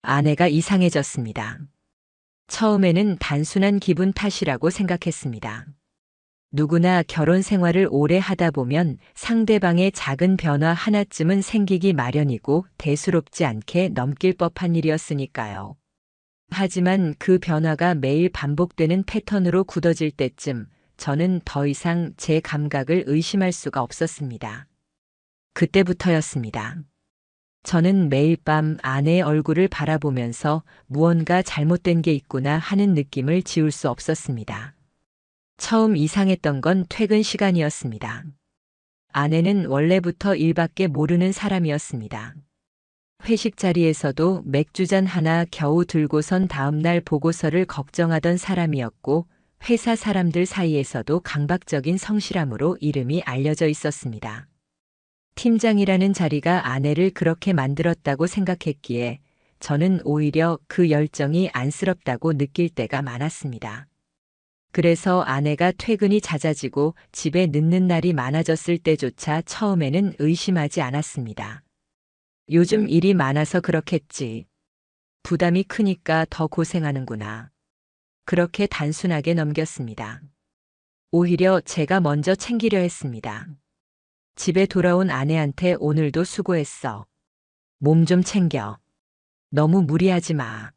아내가 이상해졌습니다. 처음에는 단순한 기분 탓이라고 생각했습니다. 누구나 결혼 생활을 오래 하다 보면 상대방의 작은 변화 하나쯤은 생기기 마련이고 대수롭지 않게 넘길 법한 일이었으니까요. 하지만 그 변화가 매일 반복되는 패턴으로 굳어질 때쯤 저는 더 이상 제 감각을 의심할 수가 없었습니다. 그때부터였습니다. 저는 매일 밤 아내의 얼굴을 바라보면서 무언가 잘못된 게 있구나 하는 느낌을 지울 수 없었습니다. 처음 이상했던 건 퇴근 시간이었습니다. 아내는 원래부터 일밖에 모르는 사람이었습니다. 회식 자리에서도 맥주잔 하나 겨우 들고선 다음날 보고서를 걱정하던 사람이었고, 회사 사람들 사이에서도 강박적인 성실함으로 이름이 알려져 있었습니다. 팀장이라는 자리가 아내를 그렇게 만들었다고 생각했기에 저는 오히려 그 열정이 안쓰럽다고 느낄 때가 많았습니다. 그래서 아내가 퇴근이 잦아지고 집에 늦는 날이 많아졌을 때조차 처음에는 의심하지 않았습니다. 요즘 일이 많아서 그렇겠지. 부담이 크니까 더 고생하는구나. 그렇게 단순하게 넘겼습니다. 오히려 제가 먼저 챙기려 했습니다. 집에 돌아온 아내한테 오늘도 수고했어. 몸 좀 챙겨. 너무 무리하지 마.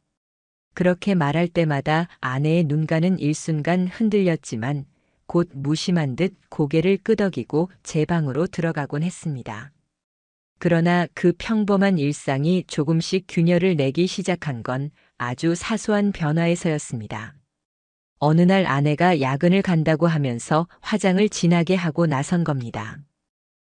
그렇게 말할 때마다 아내의 눈가는 일순간 흔들렸지만 곧 무심한 듯 고개를 끄덕이고 제 방으로 들어가곤 했습니다. 그러나 그 평범한 일상이 조금씩 균열을 내기 시작한 건 아주 사소한 변화에서였습니다. 어느 날 아내가 야근을 간다고 하면서 화장을 진하게 하고 나선 겁니다.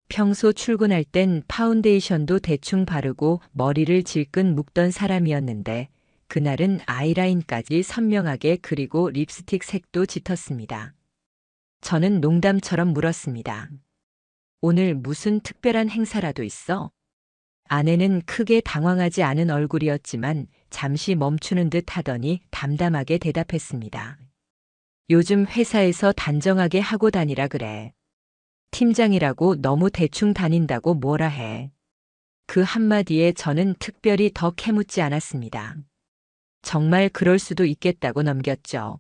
평소 출근할 땐 파운데이션도 대충 바르고 머리를 질끈 묶던 사람이었는데 그날은 아이라인까지 선명하게 그리고 립스틱 색도 짙었습니다. 저는 농담처럼 물었습니다. 오늘 무슨 특별한 행사라도 있어? 아내는 크게 당황하지 않은 얼굴이었지만 잠시 멈추는 듯 하더니 담담하게 대답했습니다. 요즘 회사에서 단정하게 하고 다니라 그래. 팀장이라고 너무 대충 다닌다고 뭐라 해. 그 한마디에 저는 특별히 더 캐묻지 않았습니다. 정말 그럴 수도 있겠다고 넘겼죠.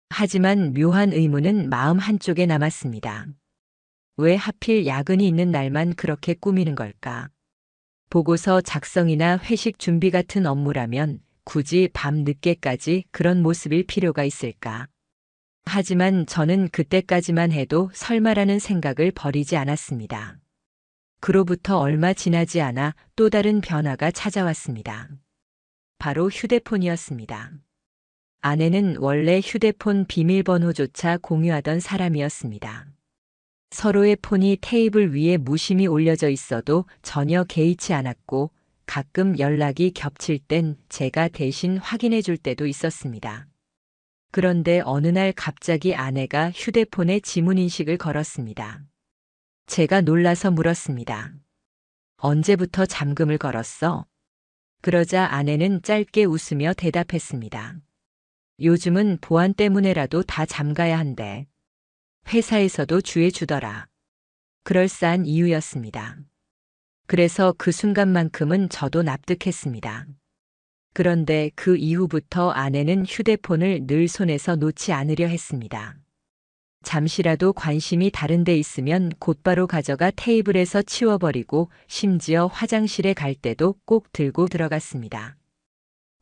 하지만 묘한 의문은 마음 한쪽에 남았습니다. 왜 하필 야근이 있는 날만 그렇게 꾸미는 걸까? 보고서 작성이나 회식 준비 같은 업무라면 굳이 밤 늦게까지 그런 모습일 필요가 있을까? 하지만 저는 그때까지만 해도 설마라는 생각을 버리지 않았습니다. 그로부터 얼마 지나지 않아 또 다른 변화가 찾아왔습니다. 바로 휴대폰이었습니다. 아내는 원래 휴대폰 비밀번호조차 공유하던 사람이었습니다. 서로의 폰이 테이블 위에 무심히 올려져 있어도 전혀 개의치 않았고 가끔 연락이 겹칠 땐 제가 대신 확인해 줄 때도 있었습니다. 그런데 어느 날 갑자기 아내가 휴대폰에 지문인식을 걸었습니다. 제가 놀라서 물었습니다. 언제부터 잠금을 걸었어? 그러자 아내는 짧게 웃으며 대답했습니다. 요즘은 보안 때문에라도 다 잠가야 한대. 회사에서도 주의 주더라. 그럴싸한 이유였습니다. 그래서 그 순간만큼은 저도 납득했습니다. 그런데 그 이후부터 아내는 휴대폰을 늘 손에서 놓지 않으려 했습니다. 잠시라도 관심이 다른 데 있으면 곧바로 가져가 테이블에서 치워버리고 심지어 화장실에 갈 때도 꼭 들고 들어갔습니다.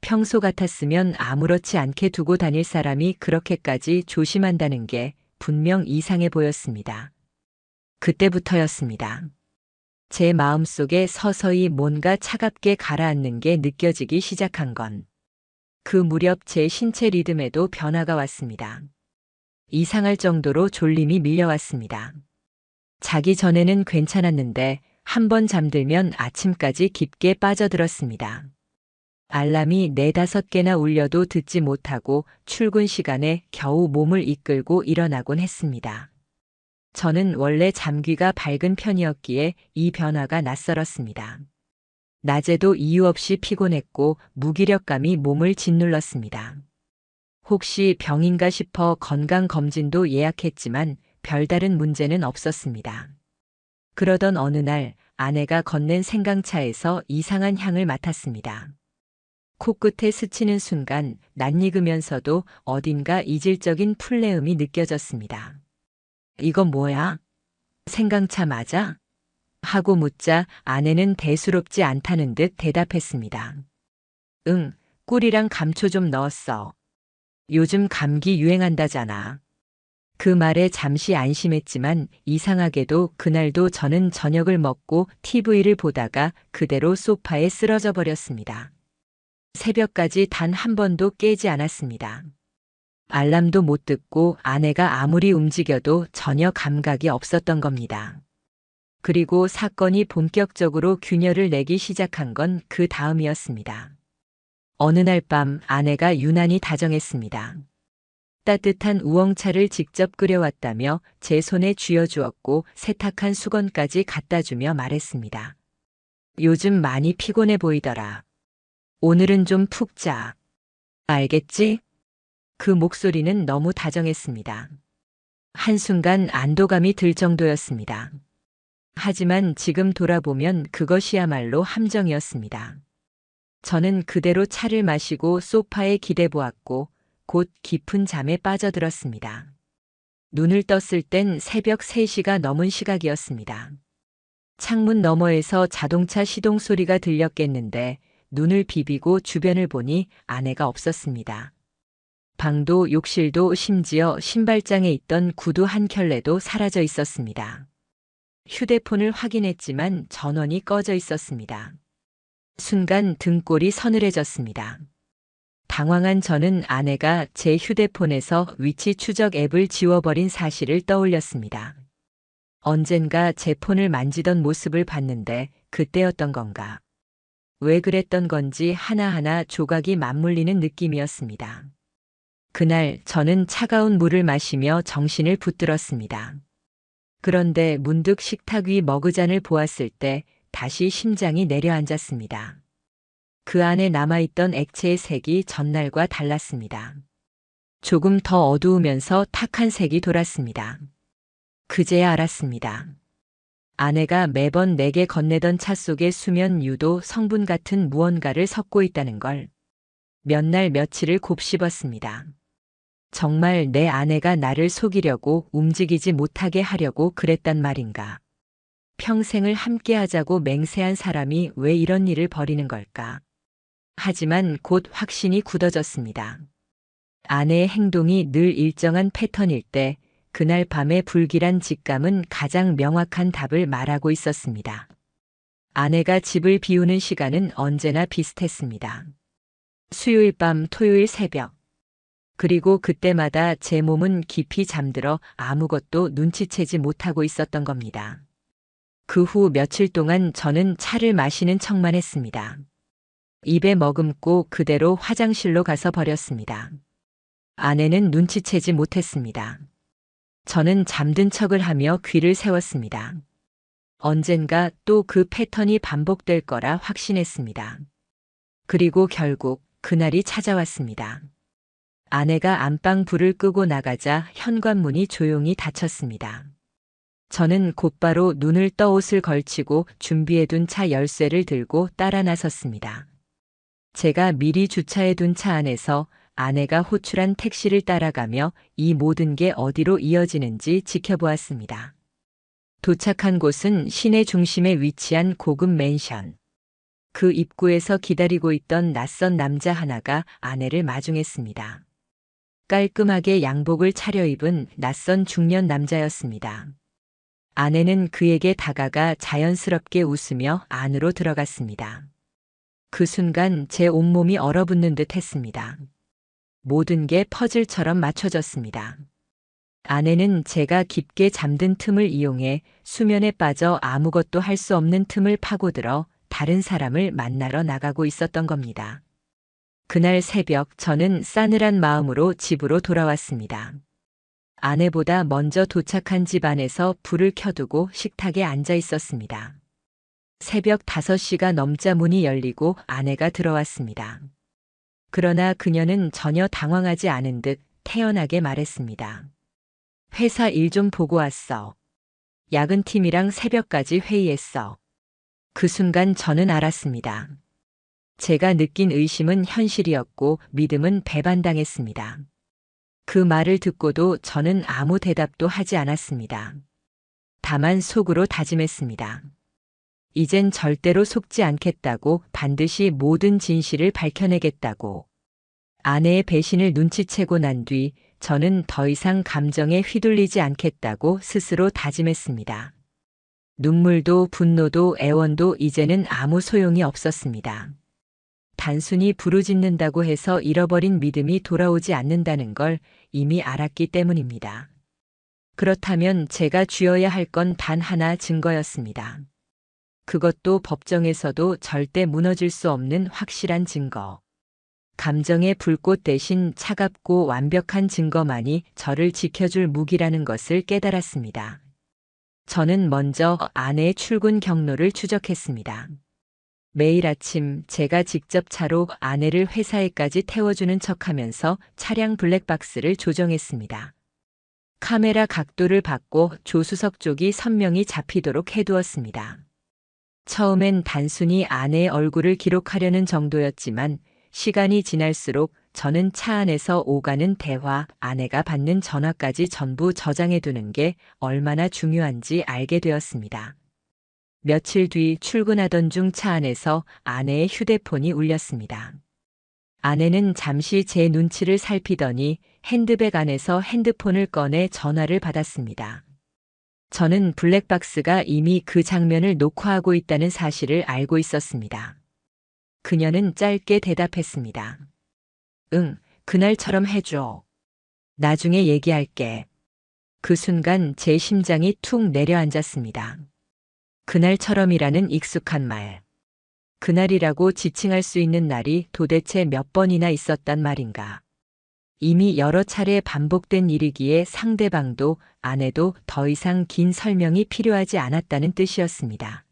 평소 같았으면 아무렇지 않게 두고 다닐 사람이 그렇게까지 조심한다는 게 분명 이상해 보였습니다. 그때부터였습니다. 제 마음속에 서서히 뭔가 차갑게 가라앉는 게 느껴지기 시작한 건 그 무렵 제 신체 리듬에도 변화가 왔습니다. 이상할 정도로 졸림이 밀려왔습니다. 자기 전에는 괜찮았는데 한 번 잠들면 아침까지 깊게 빠져들었습니다. 알람이 4-5개나 울려도 듣지 못하고 출근 시간에 겨우 몸을 이끌고 일어나곤 했습니다. 저는 원래 잠귀가 밝은 편이었기에 이 변화가 낯설었습니다. 낮에도 이유 없이 피곤했고 무기력감이 몸을 짓눌렀습니다. 혹시 병인가 싶어 건강검진도 예약했지만 별다른 문제는 없었습니다. 그러던 어느 날 아내가 건넨 생강차에서 이상한 향을 맡았습니다. 코끝에 스치는 순간 낯익으면서도 어딘가 이질적인 풀내음이 느껴졌습니다. 이건 뭐야? 생강차 맞아? 하고 묻자 아내는 대수롭지 않다는 듯 대답했습니다. 응, 꿀이랑 감초 좀 넣었어. 요즘 감기 유행한다잖아. 그 말에 잠시 안심했지만 이상하게도 그날도 저는 저녁을 먹고 TV를 보다가 그대로 소파에 쓰러져 버렸습니다. 새벽까지 단 한 번도 깨지 않았습니다. 알람도 못 듣고 아내가 아무리 움직여도 전혀 감각이 없었던 겁니다. 그리고 사건이 본격적으로 균열을 내기 시작한 건 그 다음이었습니다. 어느 날 밤 아내가 유난히 다정했습니다. 따뜻한 우엉차를 직접 끓여왔다며 제 손에 쥐어주었고 세탁한 수건까지 갖다 주며 말했습니다. 요즘 많이 피곤해 보이더라. 오늘은 좀 푹 자. 알겠지? 그 목소리는 너무 다정했습니다. 한순간 안도감이 들 정도였습니다. 하지만 지금 돌아보면 그것이야말로 함정이었습니다. 저는 그대로 차를 마시고 소파에 기대보았고 곧 깊은 잠에 빠져들었습니다. 눈을 떴을 땐 새벽 3시가 넘은 시각이었습니다. 창문 너머에서 자동차 시동 소리가 들렸겠는데 눈을 비비고 주변을 보니 아내가 없었습니다. 방도 욕실도 심지어 신발장에 있던 구두 한 켤레도 사라져 있었습니다. 휴대폰을 확인했지만 전원이 꺼져 있었습니다. 순간 등골이 서늘해졌습니다. 당황한 저는 아내가 제 휴대폰에서 위치 추적 앱을 지워버린 사실을 떠올렸습니다. 언젠가 제 폰을 만지던 모습을 봤는데 그때였던 건가? 왜 그랬던 건지 하나하나 조각이 맞물리는 느낌이었습니다. 그날 저는 차가운 물을 마시며 정신을 붙들었습니다. 그런데 문득 식탁 위 머그잔을 보았을 때 다시 심장이 내려앉았습니다. 그 안에 남아있던 액체의 색이 전날과 달랐습니다. 조금 더 어두우면서 탁한 색이 돌았습니다. 그제야 알았습니다. 아내가 매번 내게 건네던 차 속에 수면 유도 성분 같은 무언가를 섞고 있다는 걸 몇 날 며칠을 곱씹었습니다. 정말 내 아내가 나를 속이려고 움직이지 못하게 하려고 그랬단 말인가. 평생을 함께하자고 맹세한 사람이 왜 이런 일을 벌이는 걸까. 하지만 곧 확신이 굳어졌습니다. 아내의 행동이 늘 일정한 패턴일 때 그날 밤의 불길한 직감은 가장 명확한 답을 말하고 있었습니다. 아내가 집을 비우는 시간은 언제나 비슷했습니다. 수요일 밤, 토요일 새벽. 그리고 그때마다 제 몸은 깊이 잠들어 아무것도 눈치채지 못하고 있었던 겁니다. 그 후 며칠 동안 저는 차를 마시는 척만 했습니다. 입에 머금고 그대로 화장실로 가서 버렸습니다. 아내는 눈치채지 못했습니다. 저는 잠든 척을 하며 귀를 세웠습니다. 언젠가 또 그 패턴이 반복될 거라 확신했습니다. 그리고 결국 그날이 찾아왔습니다. 아내가 안방 불을 끄고 나가자 현관문이 조용히 닫혔습니다. 저는 곧바로 눈을 떠 옷을 걸치고 준비해둔 차 열쇠를 들고 따라 나섰습니다. 제가 미리 주차해둔 차 안에서 아내가 호출한 택시를 따라가며 이 모든 게 어디로 이어지는지 지켜보았습니다. 도착한 곳은 시내 중심에 위치한 고급 맨션. 그 입구에서 기다리고 있던 낯선 남자 하나가 아내를 마중했습니다. 깔끔하게 양복을 차려입은 낯선 중년 남자였습니다. 아내는 그에게 다가가 자연스럽게 웃으며 안으로 들어갔습니다. 그 순간 제 온몸이 얼어붙는 듯 했습니다. 모든 게 퍼즐처럼 맞춰졌습니다. 아내는 제가 깊게 잠든 틈을 이용해 수면에 빠져 아무것도 할 수 없는 틈을 파고들어 다른 사람을 만나러 나가고 있었던 겁니다. 그날 새벽 저는 싸늘한 마음으로 집으로 돌아왔습니다. 아내보다 먼저 도착한 집 안에서 불을 켜두고 식탁에 앉아 있었습니다. 새벽 5시가 넘자 문이 열리고 아내가 들어왔습니다. 그러나 그녀는 전혀 당황하지 않은 듯 태연하게 말했습니다. 회사 일 좀 보고 왔어. 야근팀이랑 새벽까지 회의했어. 그 순간 저는 알았습니다. 제가 느낀 의심은 현실이었고 믿음은 배반당했습니다. 그 말을 듣고도 저는 아무 대답도 하지 않았습니다. 다만 속으로 다짐했습니다. 이젠 절대로 속지 않겠다고, 반드시 모든 진실을 밝혀내겠다고. 아내의 배신을 눈치채고 난 뒤 저는 더 이상 감정에 휘둘리지 않겠다고 스스로 다짐했습니다. 눈물도 분노도 애원도 이제는 아무 소용이 없었습니다. 단순히 부르짖는다고 해서 잃어버린 믿음이 돌아오지 않는다는 걸 이미 알았기 때문입니다. 그렇다면 제가 쥐어야 할 건 단 하나, 증거였습니다. 그것도 법정에서도 절대 무너질 수 없는 확실한 증거. 감정의 불꽃 대신 차갑고 완벽한 증거만이 저를 지켜줄 무기라는 것을 깨달았습니다. 저는 먼저 아내의 출근 경로를 추적했습니다. 매일 아침 제가 직접 차로 아내를 회사에까지 태워주는 척하면서 차량 블랙박스를 조정했습니다. 카메라 각도를 바꿔 조수석 쪽이 선명히 잡히도록 해두었습니다. 처음엔 단순히 아내의 얼굴을 기록하려는 정도였지만 시간이 지날수록 저는 차 안에서 오가는 대화, 아내가 받는 전화까지 전부 저장해두는 게 얼마나 중요한지 알게 되었습니다. 며칠 뒤 출근하던 중 차 안에서 아내의 휴대폰이 울렸습니다. 아내는 잠시 제 눈치를 살피더니 핸드백 안에서 핸드폰을 꺼내 전화를 받았습니다. 저는 블랙박스가 이미 그 장면을 녹화하고 있다는 사실을 알고 있었습니다. 그녀는 짧게 대답했습니다. 응, 그날처럼 해줘. 나중에 얘기할게. 그 순간 제 심장이 툭 내려앉았습니다. 그날처럼이라는 익숙한 말. 그날이라고 지칭할 수 있는 날이 도대체 몇 번이나 있었단 말인가. 이미 여러 차례 반복된 일이기에 상대방도 아내도 더 이상 긴 설명이 필요하지 않았다는 뜻이었습니다.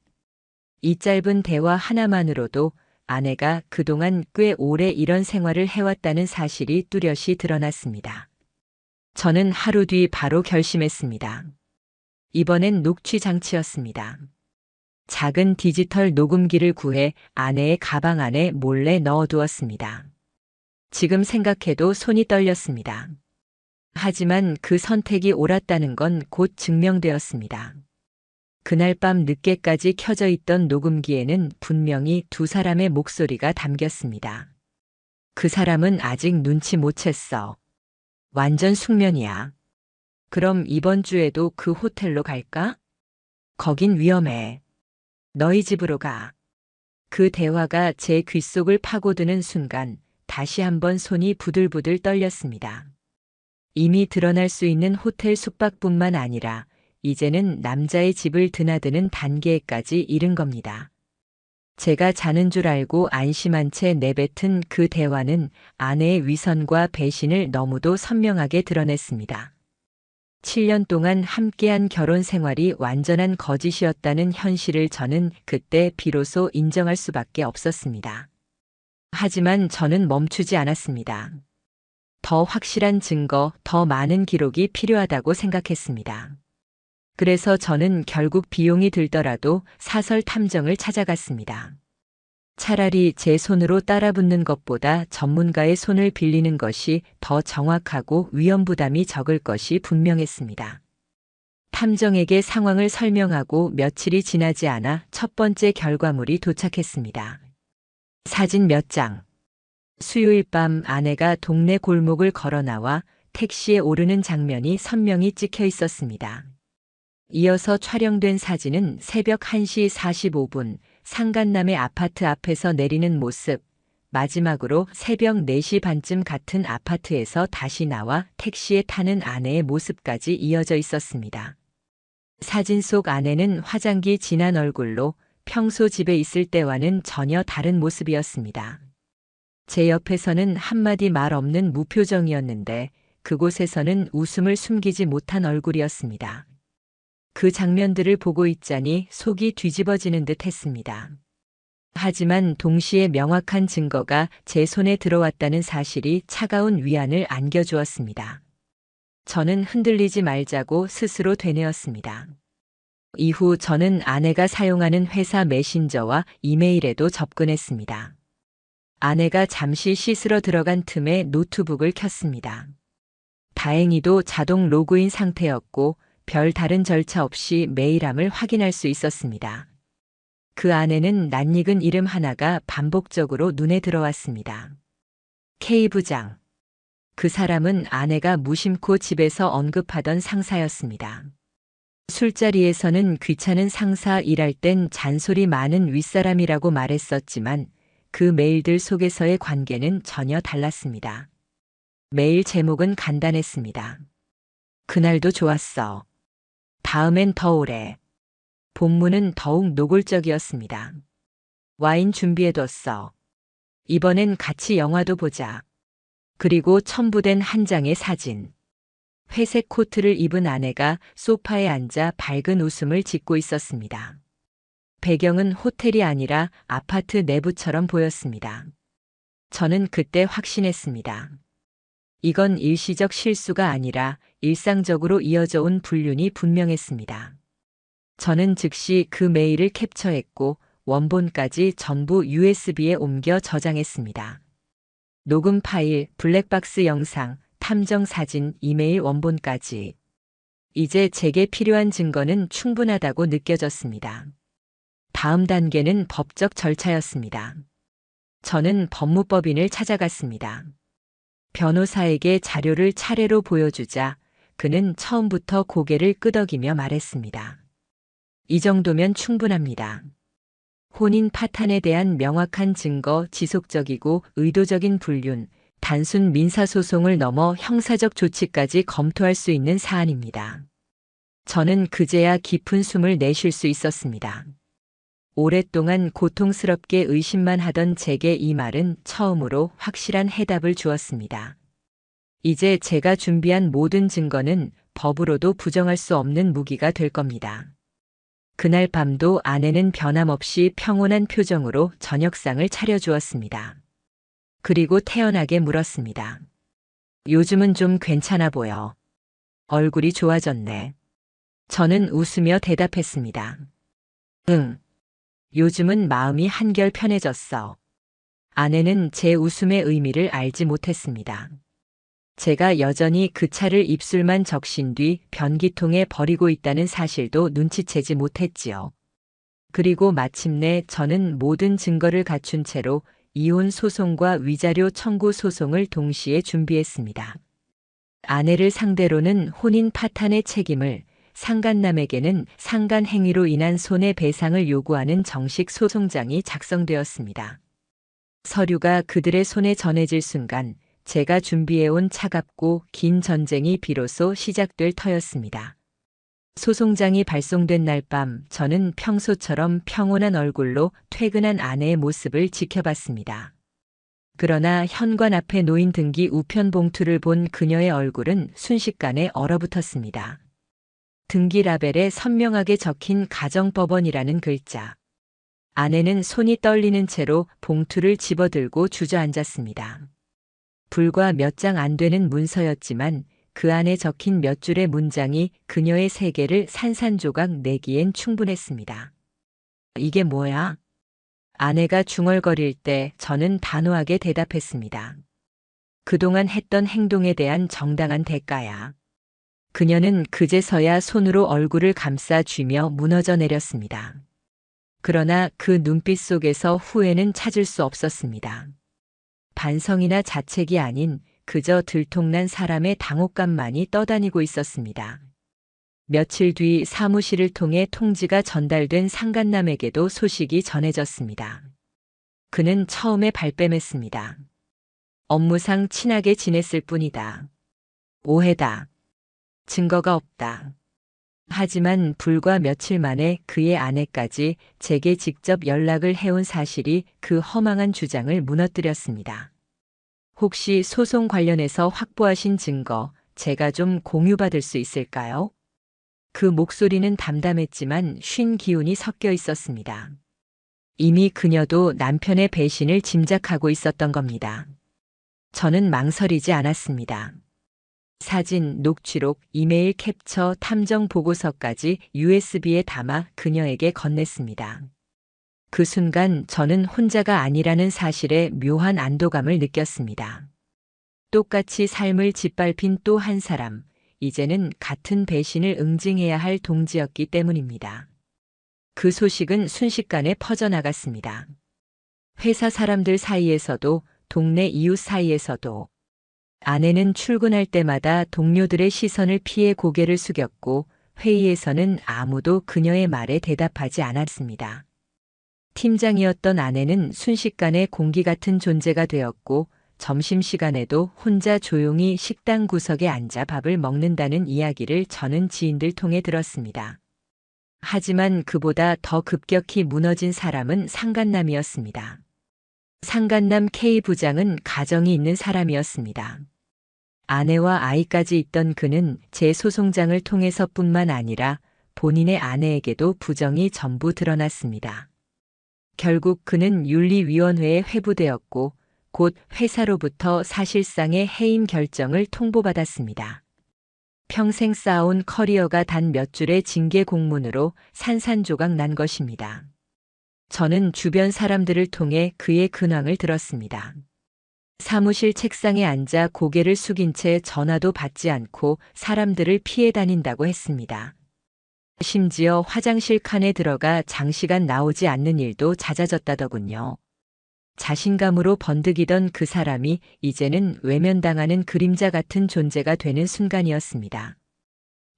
이 짧은 대화 하나만으로도 아내가 그동안 꽤 오래 이런 생활을 해왔다는 사실이 뚜렷이 드러났습니다. 저는 하루 뒤 바로 결심했습니다. 이번엔 녹취 장치였습니다. 작은 디지털 녹음기를 구해 아내의 가방 안에 몰래 넣어두었습니다. 지금 생각해도 손이 떨렸습니다. 하지만 그 선택이 옳았다는 건 곧 증명되었습니다. 그날 밤 늦게까지 켜져 있던 녹음기에는 분명히 두 사람의 목소리가 담겼습니다. 그 사람은 아직 눈치 못 챘어. 완전 숙면이야. 그럼 이번 주에도 그 호텔로 갈까? 거긴 위험해. 너희 집으로 가. 그 대화가 제 귓속을 파고드는 순간 다시 한번 손이 부들부들 떨렸습니다. 이미 드러날 수 있는 호텔 숙박뿐만 아니라 이제는 남자의 집을 드나드는 단계까지 이른 겁니다. 제가 자는 줄 알고 안심한 채 내뱉은 그 대화는 아내의 위선과 배신을 너무도 선명하게 드러냈습니다. 7년 동안 함께한 결혼 생활이 완전한 거짓이었다는 현실을 저는 그때 비로소 인정할 수밖에 없었습니다. 하지만 저는 멈추지 않았습니다. 더 확실한 증거, 더 많은 기록이 필요하다고 생각했습니다. 그래서 저는 결국 비용이 들더라도 사설 탐정을 찾아갔습니다. 차라리 제 손으로 따라붙는 것보다 전문가의 손을 빌리는 것이 더 정확하고 위험 부담이 적을 것이 분명했습니다. 탐정에게 상황을 설명하고 며칠이 지나지 않아 첫 번째 결과물이 도착했습니다. 사진 몇 장. 수요일 밤 아내가 동네 골목을 걸어 나와 택시에 오르는 장면이 선명히 찍혀 있었습니다. 이어서 촬영된 사진은 새벽 1시 45분 상간남의 아파트 앞에서 내리는 모습, 마지막으로 새벽 4시 반쯤 같은 아파트에서 다시 나와 택시에 타는 아내의 모습까지 이어져 있었습니다. 사진 속 아내는 화장기 진한 얼굴로 평소 집에 있을 때와는 전혀 다른 모습이었습니다. 제 옆에서는 한마디 말 없는 무표정이었는데 그곳에서는 웃음을 숨기지 못한 얼굴이었습니다. 그 장면들을 보고 있자니 속이 뒤집어지는 듯 했습니다. 하지만 동시에 명확한 증거가 제 손에 들어왔다는 사실이 차가운 위안을 안겨주었습니다. 저는 흔들리지 말자고 스스로 되뇌었습니다. 이후 저는 아내가 사용하는 회사 메신저와 이메일에도 접근했습니다. 아내가 잠시 씻으러 들어간 틈에 노트북을 켰습니다. 다행히도 자동 로그인 상태였고 별 다른 절차 없이 메일함을 확인할 수 있었습니다. 그 안에는 낯익은 이름 하나가 반복적으로 눈에 들어왔습니다. K 부장. 그 사람은 아내가 무심코 집에서 언급하던 상사였습니다. 술자리에서는 귀찮은 상사 일할 땐 잔소리 많은 윗사람이라고 말했었지만 그 메일들 속에서의 관계는 전혀 달랐습니다. 메일 제목은 간단했습니다. 그날도 좋았어. 다음엔 더 오래. 본문은 더욱 노골적이었습니다. 와인 준비해뒀어. 이번엔 같이 영화도 보자. 그리고 첨부된 한 장의 사진. 회색 코트를 입은 아내가 소파에 앉아 밝은 웃음을 짓고 있었습니다. 배경은 호텔이 아니라 아파트 내부처럼 보였습니다. 저는 그때 확신했습니다. 이건 일시적 실수가 아니라 일상적으로 이어져 온 불륜이 분명했습니다. 저는 즉시 그 메일을 캡처했고 원본까지 전부 USB에 옮겨 저장했습니다. 녹음 파일, 블랙박스 영상, 탐정 사진, 이메일 원본까지. 이제 제게 필요한 증거는 충분하다고 느껴졌습니다. 다음 단계는 법적 절차였습니다. 저는 법무법인을 찾아갔습니다. 변호사에게 자료를 차례로 보여주자 그는 처음부터 고개를 끄덕이며 말했습니다. 이 정도면 충분합니다. 혼인 파탄에 대한 명확한 증거, 지속적이고 의도적인 불륜, 단순 민사소송을 넘어 형사적 조치까지 검토할 수 있는 사안입니다. 저는 그제야 깊은 숨을 내쉴 수 있었습니다. 오랫동안 고통스럽게 의심만 하던 제게 이 말은 처음으로 확실한 해답을 주었습니다. 이제 제가 준비한 모든 증거는 법으로도 부정할 수 없는 무기가 될 겁니다. 그날 밤도 아내는 변함없이 평온한 표정으로 저녁상을 차려주었습니다. 그리고 태연하게 물었습니다. 요즘은 좀 괜찮아 보여. 얼굴이 좋아졌네. 저는 웃으며 대답했습니다. 응. 요즘은 마음이 한결 편해졌어. 아내는 제 웃음의 의미를 알지 못했습니다. 제가 여전히 그 차를 입술만 적신 뒤 변기통에 버리고 있다는 사실도 눈치채지 못했지요. 그리고 마침내 저는 모든 증거를 갖춘 채로 이혼 소송과 위자료 청구 소송을 동시에 준비했습니다. 아내를 상대로는 혼인 파탄의 책임을, 상간남에게는 상간 행위로 인한 손해배상을 요구하는 정식 소송장이 작성되었습니다. 서류가 그들의 손에 전해질 순간 제가 준비해온 차갑고 긴 전쟁이 비로소 시작될 터였습니다. 소송장이 발송된 날 밤 저는 평소처럼 평온한 얼굴로 퇴근한 아내의 모습을 지켜봤습니다. 그러나 현관 앞에 놓인 등기 우편 봉투를 본 그녀의 얼굴은 순식간에 얼어붙었습니다. 등기 라벨에 선명하게 적힌 가정법원이라는 글자. 아내는 손이 떨리는 채로 봉투를 집어들고 주저앉았습니다. 불과 몇 장 안 되는 문서였지만 그 안에 적힌 몇 줄의 문장이 그녀의 세계를 산산조각 내기엔 충분했습니다. 이게 뭐야? 아내가 중얼거릴 때 저는 단호하게 대답했습니다. 그동안 했던 행동에 대한 정당한 대가야. 그녀는 그제서야 손으로 얼굴을 감싸 쥐며 무너져 내렸습니다. 그러나 그 눈빛 속에서 후회는 찾을 수 없었습니다. 반성이나 자책이 아닌 그저 들통난 사람의 당혹감만이 떠다니고 있었습니다. 며칠 뒤 사무실을 통해 통지가 전달된 상간남에게도 소식이 전해졌습니다. 그는 처음에 발뺌했습니다. 업무상 친하게 지냈을 뿐이다. 오해다. 증거가 없다. 하지만 불과 며칠 만에 그의 아내까지 제게 직접 연락을 해온 사실이 그 허망한 주장을 무너뜨렸습니다. 혹시 소송 관련해서 확보하신 증거 제가 좀 공유받을 수 있을까요? 그 목소리는 담담했지만 쉰 기운이 섞여 있었습니다. 이미 그녀도 남편의 배신을 짐작하고 있었던 겁니다. 저는 망설이지 않았습니다. 사진, 녹취록, 이메일 캡처, 탐정 보고서까지 USB에 담아 그녀에게 건넸습니다. 그 순간 저는 혼자가 아니라는 사실에 묘한 안도감을 느꼈습니다. 똑같이 삶을 짓밟힌 또 한 사람, 이제는 같은 배신을 응징해야 할 동지였기 때문입니다. 그 소식은 순식간에 퍼져나갔습니다. 회사 사람들 사이에서도, 동네 이웃 사이에서도. 아내는 출근할 때마다 동료들의 시선을 피해 고개를 숙였고, 회의에서는 아무도 그녀의 말에 대답하지 않았습니다. 팀장이었던 아내는 순식간에 공기 같은 존재가 되었고, 점심시간에도 혼자 조용히 식당 구석에 앉아 밥을 먹는다는 이야기를 저는 지인들 통해 들었습니다. 하지만 그보다 더 급격히 무너진 사람은 상간남이었습니다. 상간남 K 부장은 가정이 있는 사람이었습니다. 아내와 아이까지 있던 그는 제 소송장을 통해서뿐만 아니라 본인의 아내에게도 부정이 전부 드러났습니다. 결국 그는 윤리위원회에 회부되었고 곧 회사로부터 사실상의 해임 결정을 통보받았습니다. 평생 쌓아온 커리어가 단 몇 줄의 징계 공문으로 산산조각 난 것입니다. 저는 주변 사람들을 통해 그의 근황을 들었습니다. 사무실 책상에 앉아 고개를 숙인 채 전화도 받지 않고 사람들을 피해 다닌다고 했습니다. 심지어 화장실 칸에 들어가 장시간 나오지 않는 일도 잦아졌다더군요. 자신감으로 번득이던 그 사람이 이제는 외면당하는 그림자 같은 존재가 되는 순간이었습니다.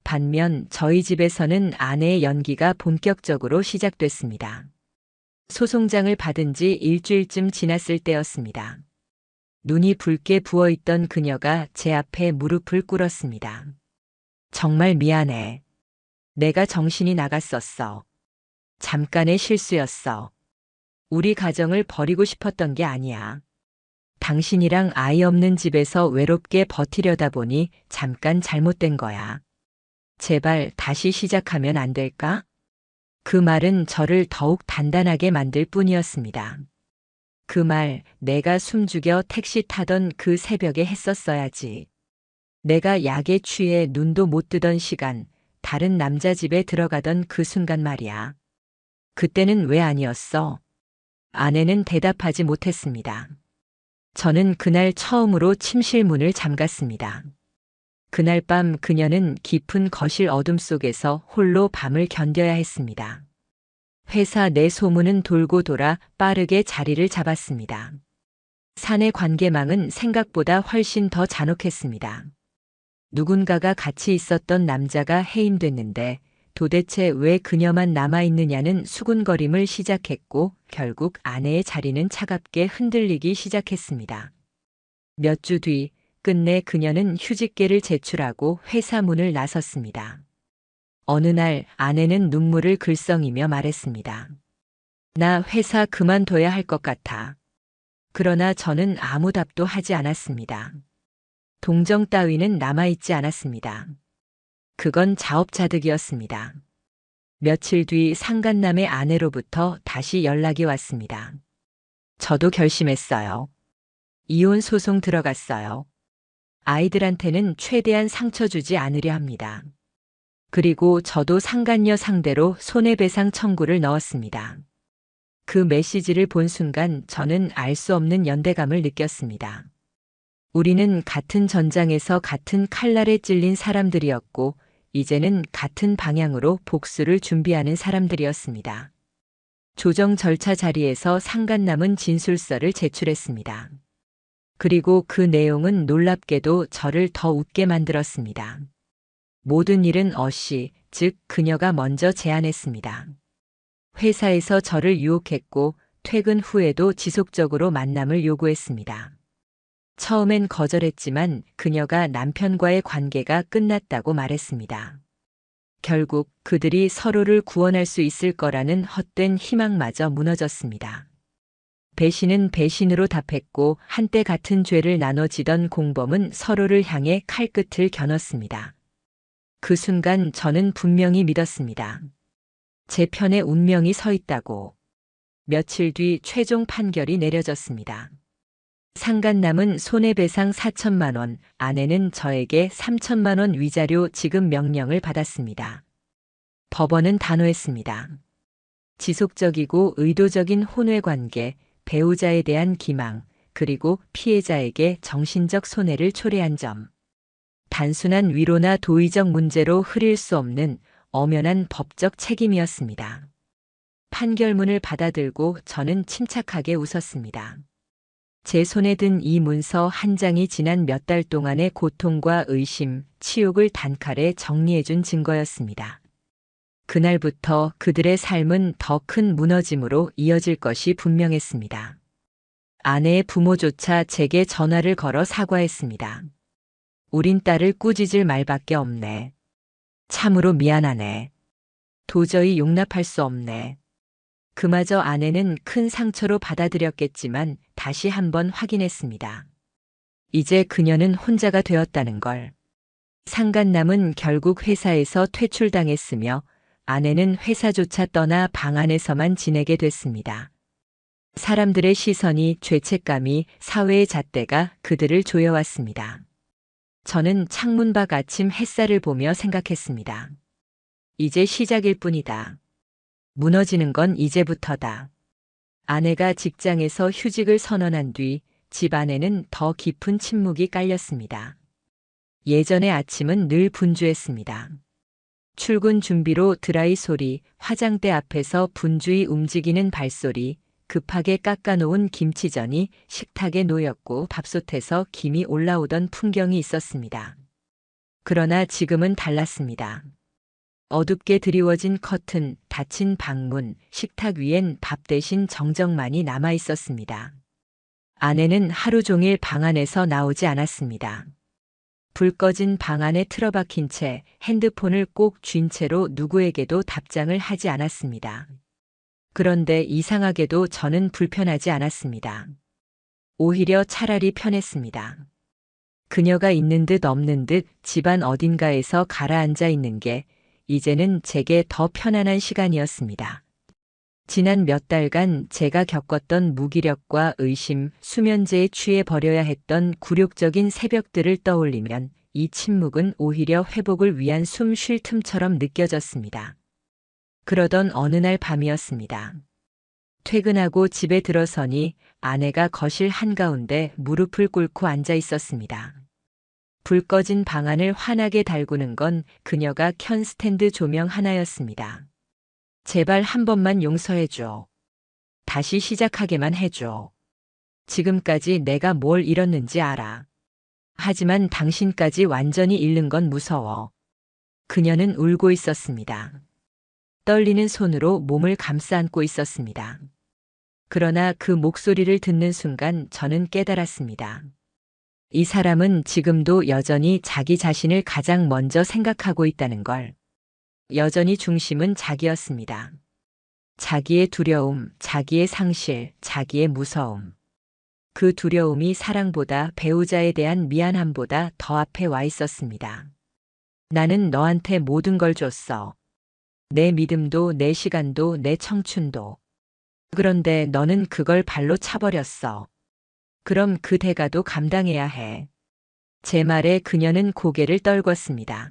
반면 저희 집에서는 아내의 연기가 본격적으로 시작됐습니다. 소송장을 받은 지 일주일쯤 지났을 때였습니다. 눈이 붉게 부어있던 그녀가 제 앞에 무릎을 꿇었습니다. 정말 미안해. 내가 정신이 나갔었어. 잠깐의 실수였어. 우리 가정을 버리고 싶었던 게 아니야. 당신이랑 아이 없는 집에서 외롭게 버티려다 보니 잠깐 잘못된 거야. 제발 다시 시작하면 안 될까? 그 말은 저를 더욱 단단하게 만들 뿐이었습니다. 그 말 내가 숨죽여 택시 타던 그 새벽에 했었어야지. 내가 약에 취해 눈도 못 뜨던 시간, 다른 남자 집에 들어가던 그 순간 말이야. 그때는 왜 아니었어? 아내는 대답하지 못했습니다. 저는 그날 처음으로 침실 문을 잠갔습니다. 그날 밤 그녀는 깊은 거실 어둠 속에서 홀로 밤을 견뎌야 했습니다. 회사 내 소문은 돌고 돌아 빠르게 자리를 잡았습니다. 사내 관계망은 생각보다 훨씬 더 잔혹했습니다. 누군가가 같이 있었던 남자가 해임됐는데 도대체 왜 그녀만 남아있느냐는 수군거림을 시작했고 결국 아내의 자리는 차갑게 흔들리기 시작했습니다. 몇 주 뒤 끝내 그녀는 휴직계를 제출하고 회사 문을 나섰습니다. 어느 날 아내는 눈물을 글썽이며 말했습니다. 나 회사 그만둬야 할 것 같아. 그러나 저는 아무 답도 하지 않았습니다. 동정 따위는 남아있지 않았습니다. 그건 자업자득이었습니다. 며칠 뒤 상간남의 아내로부터 다시 연락이 왔습니다. 저도 결심했어요. 이혼 소송 들어갔어요. 아이들한테는 최대한 상처 주지 않으려 합니다. 그리고 저도 상간녀 상대로 손해배상 청구를 넣었습니다. 그 메시지를 본 순간 저는 알 수 없는 연대감을 느꼈습니다. 우리는 같은 전장에서 같은 칼날에 찔린 사람들이었고 이제는 같은 방향으로 복수를 준비하는 사람들이었습니다. 조정 절차 자리에서 상간남은 진술서를 제출했습니다. 그리고 그 내용은 놀랍게도 저를 더 웃게 만들었습니다. 모든 일은 어씨, 즉 그녀가 먼저 제안했습니다. 회사에서 저를 유혹했고 퇴근 후에도 지속적으로 만남을 요구했습니다. 처음엔 거절했지만 그녀가 남편과의 관계가 끝났다고 말했습니다. 결국 그들이 서로를 구원할 수 있을 거라는 헛된 희망마저 무너졌습니다. 배신은 배신으로 답했고 한때 같은 죄를 나눠지던 공범은 서로를 향해 칼끝을 겨눴습니다. 그 순간 저는 분명히 믿었습니다. 제 편에 운명이 서 있다고. 며칠 뒤 최종 판결이 내려졌습니다. 상간남은 손해배상 4천만 원, 아내는 저에게 3천만 원 위자료 지급 명령을 받았습니다. 법원은 단호했습니다. 지속적이고 의도적인 혼외 관계, 배우자에 대한 기망, 그리고 피해자에게 정신적 손해를 초래한 점. 단순한 위로나 도의적 문제로 흐릴 수 없는 엄연한 법적 책임이었습니다. 판결문을 받아들고 저는 침착하게 웃었습니다. 제 손에 든 이 문서 한 장이 지난 몇 달 동안의 고통과 의심, 치욕을 단칼에 정리해준 증거였습니다. 그날부터 그들의 삶은 더 큰 무너짐으로 이어질 것이 분명했습니다. 아내의 부모조차 제게 전화를 걸어 사과했습니다. 우린 딸을 꾸짖을 말밖에 없네. 참으로 미안하네. 도저히 용납할 수 없네. 그마저 아내는 큰 상처로 받아들였겠지만 다시 한번 확인했습니다. 이제 그녀는 혼자가 되었다는 걸. 상간남은 결국 회사에서 퇴출당했으며 아내는 회사조차 떠나 방 안에서만 지내게 됐습니다. 사람들의 시선이, 죄책감이, 사회의 잣대가 그들을 조여왔습니다. 저는 창문 밖 아침 햇살을 보며 생각했습니다. 이제 시작일 뿐이다. 무너지는 건 이제부터다. 아내가 직장에서 휴직을 선언한 뒤 집 안에는 더 깊은 침묵이 깔렸습니다. 예전의 아침은 늘 분주했습니다. 출근 준비로 드라이 소리, 화장대 앞에서 분주히 움직이는 발소리, 급하게 깎아놓은 김치전이 식탁에 놓였고 밥솥에서 김이 올라오던 풍경이 있었습니다. 그러나 지금은 달랐습니다. 어둡게 드리워진 커튼, 닫힌 방문, 식탁 위엔 밥 대신 정적만이 남아 있었습니다. 아내는 하루 종일 방 안에서 나오지 않았습니다. 불 꺼진 방 안에 틀어박힌 채 핸드폰을 꼭 쥔 채로 누구에게도 답장을 하지 않았습니다. 그런데 이상하게도 저는 불편하지 않았습니다. 오히려 차라리 편했습니다. 그녀가 있는 듯 없는 듯 집안 어딘가에서 가라앉아 있는 게 이제는 제게 더 편안한 시간이었습니다. 지난 몇 달간 제가 겪었던 무기력과 의심, 수면제에 취해 버려야 했던 굴욕적인 새벽들을 떠올리면 이 침묵은 오히려 회복을 위한 숨 쉴 틈처럼 느껴졌습니다. 그러던 어느 날 밤이었습니다. 퇴근하고 집에 들어서니 아내가 거실 한가운데 무릎을 꿇고 앉아 있었습니다. 불 꺼진 방안을 환하게 달구는 건 그녀가 켠 스탠드 조명 하나였습니다. 제발 한 번만 용서해줘. 다시 시작하게만 해줘. 지금까지 내가 뭘 잃었는지 알아. 하지만 당신까지 완전히 잃는 건 무서워. 그녀는 울고 있었습니다. 떨리는 손으로 몸을 감싸 안고 있었습니다. 그러나 그 목소리를 듣는 순간 저는 깨달았습니다. 이 사람은 지금도 여전히 자기 자신을 가장 먼저 생각하고 있다는 걸. 여전히 중심은 자기였습니다. 자기의 두려움, 자기의 상실, 자기의 무서움. 그 두려움이 사랑보다, 배우자에 대한 미안함보다 더 앞에 와 있었습니다. 나는 너한테 모든 걸 줬어. 내 믿음도, 내 시간도, 내 청춘도. 그런데 너는 그걸 발로 차버렸어. 그럼 그 대가도 감당해야 해. 제 말에 그녀는 고개를 떨궜습니다.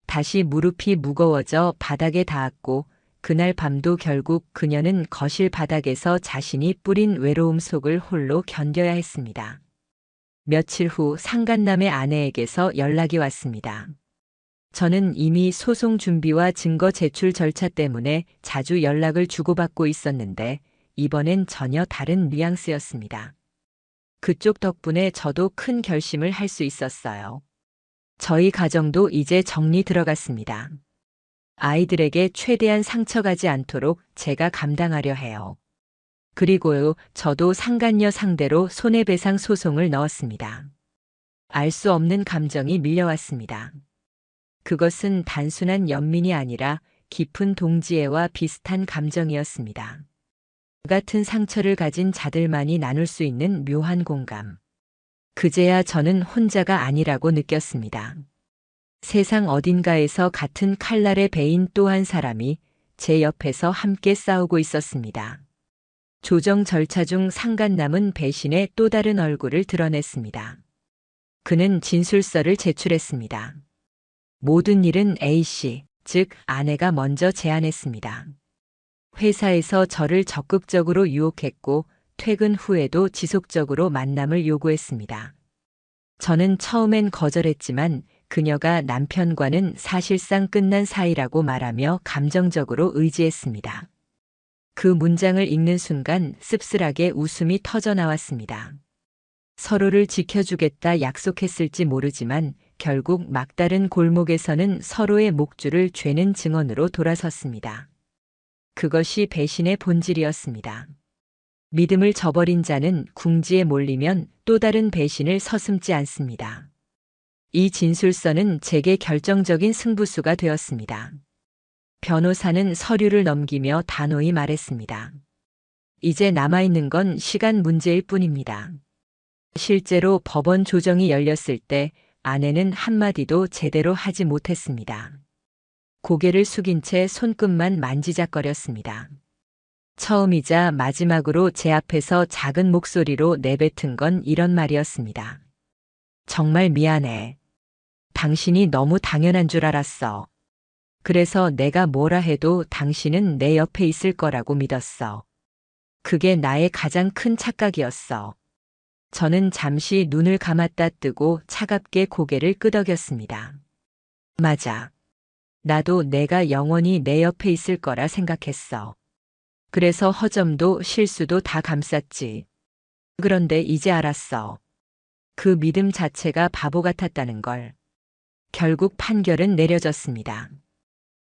다시 무릎이 무거워져 바닥에 닿았고 그날 밤도 결국 그녀는 거실 바닥에서 자신이 뿌린 외로움 속을 홀로 견뎌야 했습니다. 며칠 후 상간남의 아내에게서 연락이 왔습니다. 저는 이미 소송 준비와 증거 제출 절차 때문에 자주 연락을 주고받고 있었는데 이번엔 전혀 다른 뉘앙스였습니다. 그쪽 덕분에 저도 큰 결심을 할 수 있었어요. 저희 가정도 이제 정리 들어갔습니다. 아이들에게 최대한 상처가지 않도록 제가 감당하려 해요. 그리고요, 저도 상간녀 상대로 손해배상 소송을 넣었습니다. 알 수 없는 감정이 밀려왔습니다. 그것은 단순한 연민이 아니라 깊은 동지애와 비슷한 감정이었습니다. 같은 상처를 가진 자들만이 나눌 수 있는 묘한 공감. 그제야 저는 혼자가 아니라고 느꼈습니다. 세상 어딘가에서 같은 칼날의 베인 또 한 사람이 제 옆에서 함께 싸우고 있었습니다. 조정 절차 중 상간남은 배신의 또 다른 얼굴을 드러냈습니다. 그는 진술서를 제출했습니다. 모든 일은 A씨, 즉 아내가 먼저 제안했습니다. 회사에서 저를 적극적으로 유혹했고 퇴근 후에도 지속적으로 만남을 요구했습니다. 저는 처음엔 거절했지만 그녀가 남편과는 사실상 끝난 사이라고 말하며 감정적으로 의지했습니다. 그 문장을 읽는 순간 씁쓸하게 웃음이 터져 나왔습니다. 서로를 지켜주겠다 약속했을지 모르지만 결국 막다른 골목에서는 서로의 목줄을 죄는 증언으로 돌아섰습니다. 그것이 배신의 본질이었습니다. 믿음을 저버린 자는 궁지에 몰리면 또 다른 배신을 서슴지 않습니다. 이 진술서는 제게 결정적인 승부수가 되었습니다. 변호사는 서류를 넘기며 단호히 말했습니다. 이제 남아있는 건 시간 문제일 뿐입니다. 실제로 법원 조정이 열렸을 때 아내는 한마디도 제대로 하지 못했습니다. 고개를 숙인 채 손끝만 만지작거렸습니다. 처음이자 마지막으로 제 앞에서 작은 목소리로 내뱉은 건 이런 말이었습니다. 정말 미안해. 당신이 너무 당연한 줄 알았어. 그래서 내가 뭐라 해도 당신은 내 옆에 있을 거라고 믿었어. 그게 나의 가장 큰 착각이었어. 저는 잠시 눈을 감았다 뜨고 차갑게 고개를 끄덕였습니다. 맞아. 나도 내가 영원히 내 옆에 있을 거라 생각했어. 그래서 허점도 실수도 다 감쌌지. 그런데 이제 알았어. 그 믿음 자체가 바보 같았다는 걸. 결국 판결은 내려졌습니다.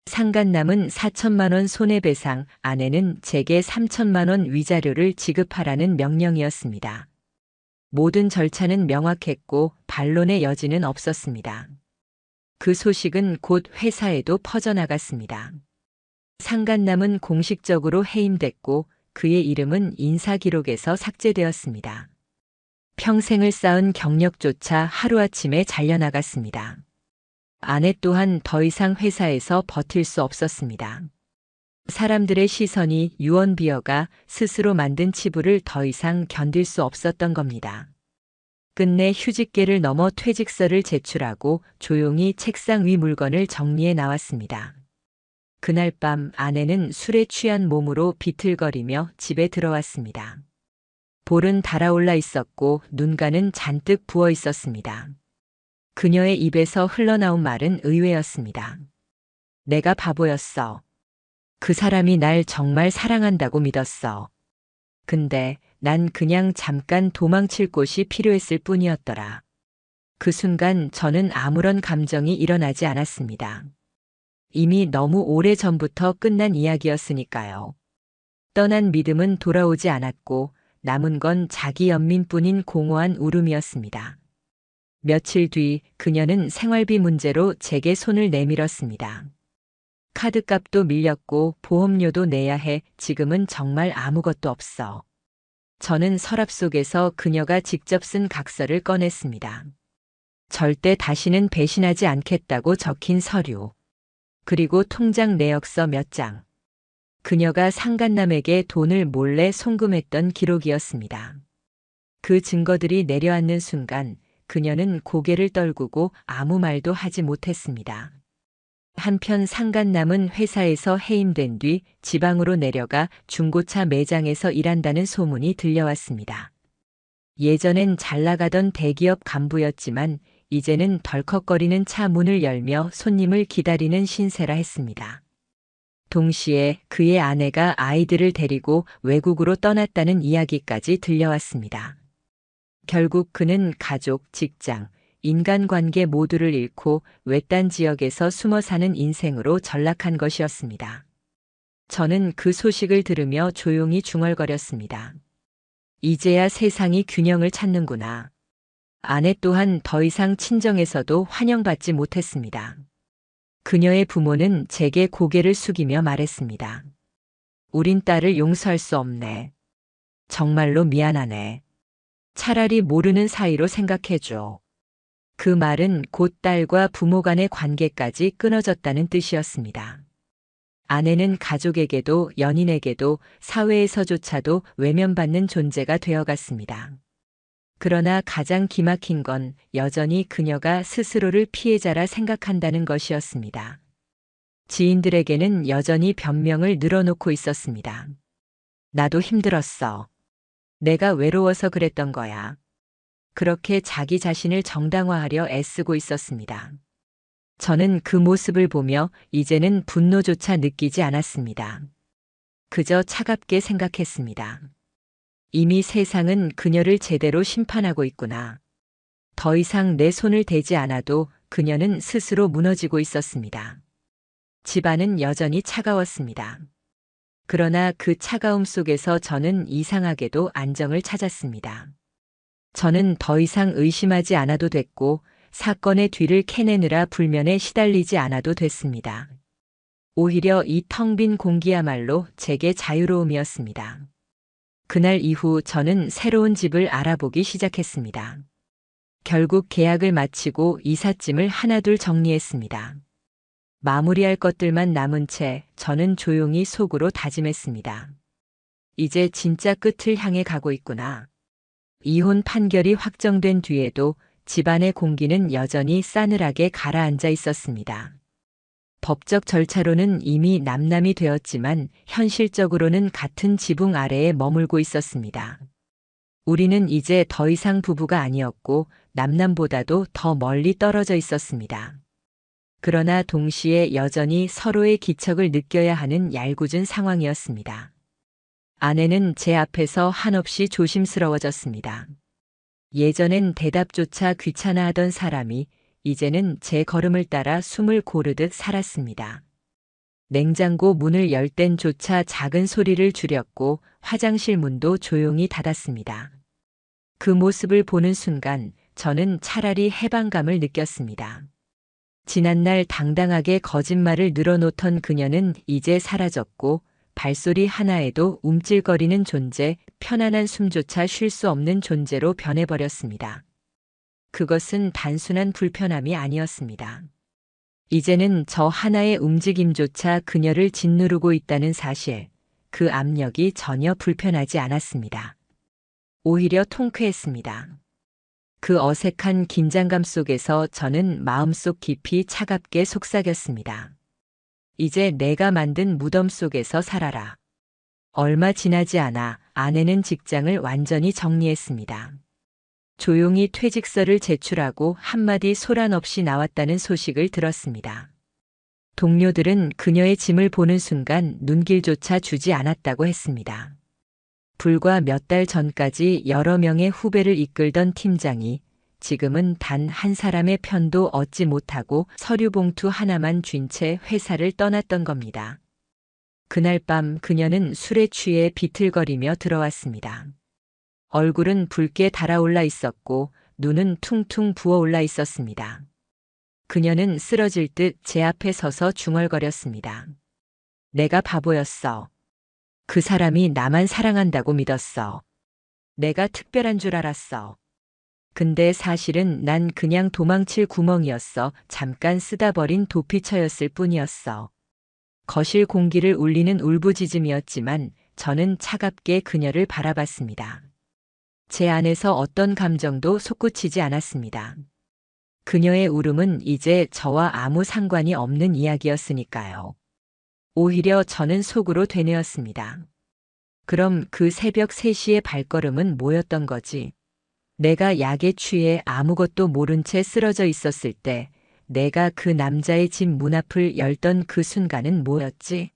상간남은 4천만 원 손해배상, 아내는 제게 3천만 원 위자료를 지급하라는 명령이었습니다. 모든 절차는 명확했고 반론의 여지는 없었습니다. 그 소식은 곧 회사에도 퍼져나갔습니다. 상간남은 공식적으로 해임됐고 그의 이름은 인사기록에서 삭제되었습니다. 평생을 쌓은 경력조차 하루아침에 잘려나갔습니다. 아내 또한 더 이상 회사에서 버틸 수 없었습니다. 사람들의 시선이 유언비어가 스스로 만든 치부를 더 이상 견딜 수 없었던 겁니다. 끝내 휴직계를 넘어 퇴직서를 제출하고 조용히 책상 위 물건을 정리해 나왔습니다. 그날 밤 아내는 술에 취한 몸으로 비틀거리며 집에 들어왔습니다. 볼은 달아올라 있었고 눈가는 잔뜩 부어 있었습니다. 그녀의 입에서 흘러나온 말은 의외였습니다. 내가 바보였어. 그 사람이 날 정말 사랑한다고 믿었어. 근데 난 그냥 잠깐 도망칠 곳이 필요했을 뿐이었더라. 그 순간 저는 아무런 감정이 일어나지 않았습니다. 이미 너무 오래 전부터 끝난 이야기였으니까요. 떠난 믿음은 돌아오지 않았고 남은 건 자기 연민뿐인 공허한 울음이었습니다. 며칠 뒤 그녀는 생활비 문제로 제게 손을 내밀었습니다. 카드값도 밀렸고 보험료도 내야 해. 지금은 정말 아무것도 없어. 저는 서랍 속에서 그녀가 직접 쓴 각서를 꺼냈습니다. 절대 다시는 배신하지 않겠다고 적힌 서류. 그리고 통장 내역서 몇 장. 그녀가 상간남에게 돈을 몰래 송금했던 기록이었습니다. 그 증거들이 내려앉는 순간 그녀는 고개를 떨구고 아무 말도 하지 못했습니다. 한편 상간남은 회사에서 해임된 뒤 지방으로 내려가 중고차 매장에서 일한다는 소문이 들려왔습니다. 예전엔 잘 나가던 대기업 간부였지만 이제는 덜컥거리는 차 문을 열며 손님을 기다리는 신세라 했습니다. 동시에 그의 아내가 아이들을 데리고 외국으로 떠났다는 이야기까지 들려왔습니다. 결국 그는 가족, 직장, 인간관계 모두를 잃고 외딴 지역에서 숨어 사는 인생으로 전락한 것이었습니다. 저는 그 소식을 들으며 조용히 중얼거렸습니다. 이제야 세상이 균형을 찾는구나. 아내 또한 더 이상 친정에서도 환영받지 못했습니다. 그녀의 부모는 제게 고개를 숙이며 말했습니다. 우린 딸을 용서할 수 없네. 정말로 미안하네. 차라리 모르는 사이로 생각해줘. 그 말은 곧 딸과 부모 간의 관계까지 끊어졌다는 뜻이었습니다. 아내는 가족에게도 연인에게도 사회에서조차도 외면받는 존재가 되어갔습니다. 그러나 가장 기막힌 건 여전히 그녀가 스스로를 피해자라 생각한다는 것이었습니다. 지인들에게는 여전히 변명을 늘어놓고 있었습니다. 나도 힘들었어. 내가 외로워서 그랬던 거야. 그렇게 자기 자신을 정당화하려 애쓰고 있었습니다. 저는 그 모습을 보며 이제는 분노조차 느끼지 않았습니다. 그저 차갑게 생각했습니다. 이미 세상은 그녀를 제대로 심판하고 있구나. 더 이상 내 손을 대지 않아도 그녀는 스스로 무너지고 있었습니다. 집안은 여전히 차가웠습니다. 그러나 그 차가움 속에서 저는 이상하게도 안정을 찾았습니다. 저는 더 이상 의심하지 않아도 됐고 사건의 뒤를 캐내느라 불면에 시달리지 않아도 됐습니다. 오히려 이 텅 빈 공기야말로 제게 자유로움이었습니다. 그날 이후 저는 새로운 집을 알아보기 시작했습니다. 결국 계약을 마치고 이삿짐을 하나둘 정리했습니다. 마무리할 것들만 남은 채 저는 조용히 속으로 다짐했습니다. 이제 진짜 끝을 향해 가고 있구나. 이혼 판결이 확정된 뒤에도 집안의 공기는 여전히 싸늘하게 가라앉아 있었습니다. 법적 절차로는 이미 남남이 되었지만 현실적으로는 같은 지붕 아래에 머물고 있었습니다. 우리는 이제 더 이상 부부가 아니었고 남남보다도 더 멀리 떨어져 있었습니다. 그러나 동시에 여전히 서로의 기척을 느껴야 하는 얄궂은 상황이었습니다. 아내는 제 앞에서 한없이 조심스러워졌습니다. 예전엔 대답조차 귀찮아하던 사람이 이제는 제 걸음을 따라 숨을 고르듯 살았습니다. 냉장고 문을 열 땐조차 작은 소리를 줄였고 화장실 문도 조용히 닫았습니다. 그 모습을 보는 순간 저는 차라리 해방감을 느꼈습니다. 지난날 당당하게 거짓말을 늘어놓던 그녀는 이제 사라졌고 발소리 하나에도 움찔거리는 존재, 편안한 숨조차 쉴 수 없는 존재로 변해버렸습니다. 그것은 단순한 불편함이 아니었습니다. 이제는 저 하나의 움직임조차 그녀를 짓누르고 있다는 사실, 그 압력이 전혀 불편하지 않았습니다. 오히려 통쾌했습니다. 그 어색한 긴장감 속에서 저는 마음속 깊이 차갑게 속삭였습니다. 이제 내가 만든 무덤 속에서 살아라. 얼마 지나지 않아 아내는 직장을 완전히 정리했습니다. 조용히 퇴직서를 제출하고 한마디 소란 없이 나왔다는 소식을 들었습니다. 동료들은 그녀의 짐을 보는 순간 눈길조차 주지 않았다고 했습니다. 불과 몇 달 전까지 여러 명의 후배를 이끌던 팀장이 지금은 단 한 사람의 편도 얻지 못하고 서류 봉투 하나만 쥔 채 회사를 떠났던 겁니다. 그날 밤 그녀는 술에 취해 비틀거리며 들어왔습니다. 얼굴은 붉게 달아올라 있었고 눈은 퉁퉁 부어올라 있었습니다. 그녀는 쓰러질 듯 제 앞에 서서 중얼거렸습니다. 내가 바보였어. 그 사람이 나만 사랑한다고 믿었어. 내가 특별한 줄 알았어. 근데 사실은 난 그냥 도망칠 구멍이었어. 잠깐 쓰다 버린 도피처였을 뿐이었어. 거실 공기를 울리는 울부짖음이었지만 저는 차갑게 그녀를 바라봤습니다. 제 안에서 어떤 감정도 솟구치지 않았습니다. 그녀의 울음은 이제 저와 아무 상관이 없는 이야기였으니까요. 오히려 저는 속으로 되뇌었습니다. 그럼 그 새벽 3시의 발걸음은 뭐였던 거지? 내가 약에 취해 아무것도 모른 채 쓰러져 있었을 때 내가 그 남자의 집 문 앞을 열던 그 순간은 뭐였지?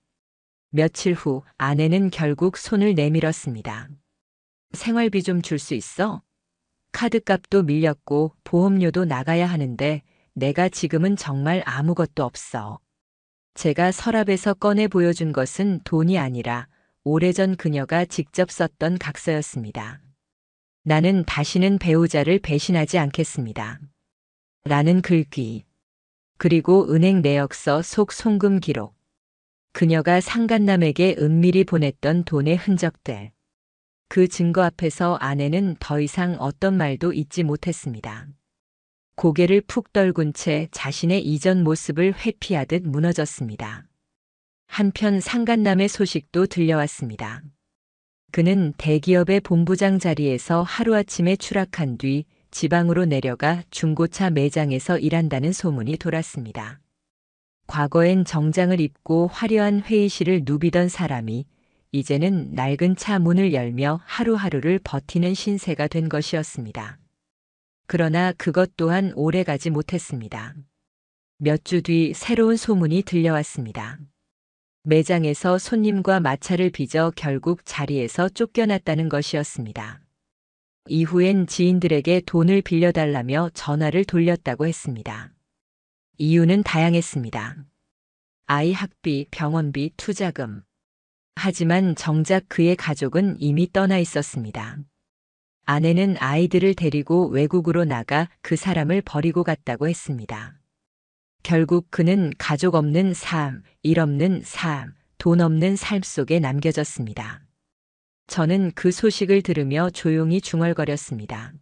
며칠 후 아내는 결국 손을 내밀었습니다. 생활비 좀 줄 수 있어? 카드값도 밀렸고 보험료도 나가야 하는데 내가 지금은 정말 아무것도 없어. 제가 서랍에서 꺼내 보여준 것은 돈이 아니라 오래전 그녀가 직접 썼던 각서였습니다. 나는 다시는 배우자를 배신하지 않겠습니다. 라는 글귀. 그리고 은행 내역서 속 송금 기록. 그녀가 상간남에게 은밀히 보냈던 돈의 흔적들. 그 증거 앞에서 아내는 더 이상 어떤 말도 잊지 못했습니다. 고개를 푹 떨군 채 자신의 이전 모습을 회피하듯 무너졌습니다. 한편 상간남의 소식도 들려왔습니다. 그는 대기업의 본부장 자리에서 하루아침에 추락한 뒤 지방으로 내려가 중고차 매장에서 일한다는 소문이 돌았습니다. 과거엔 정장을 입고 화려한 회의실을 누비던 사람이 이제는 낡은 차 문을 열며 하루하루를 버티는 신세가 된 것이었습니다. 그러나 그것 또한 오래가지 못했습니다. 몇 주 뒤 새로운 소문이 들려왔습니다. 매장에서 손님과 마찰을 빚어 결국 자리에서 쫓겨났다는 것이었습니다. 이후엔 지인들에게 돈을 빌려달라며 전화를 돌렸다고 했습니다. 이유는 다양했습니다. 아이 학비, 병원비, 투자금. 하지만 정작 그의 가족은 이미 떠나 있었습니다. 아내는 아이들을 데리고 외국으로 나가 그 사람을 버리고 갔다고 했습니다. 결국 그는 가족 없는 삶, 일 없는 삶, 돈 없는 삶 속에 남겨졌습니다. 저는 그 소식을 들으며 조용히 중얼거렸습니다.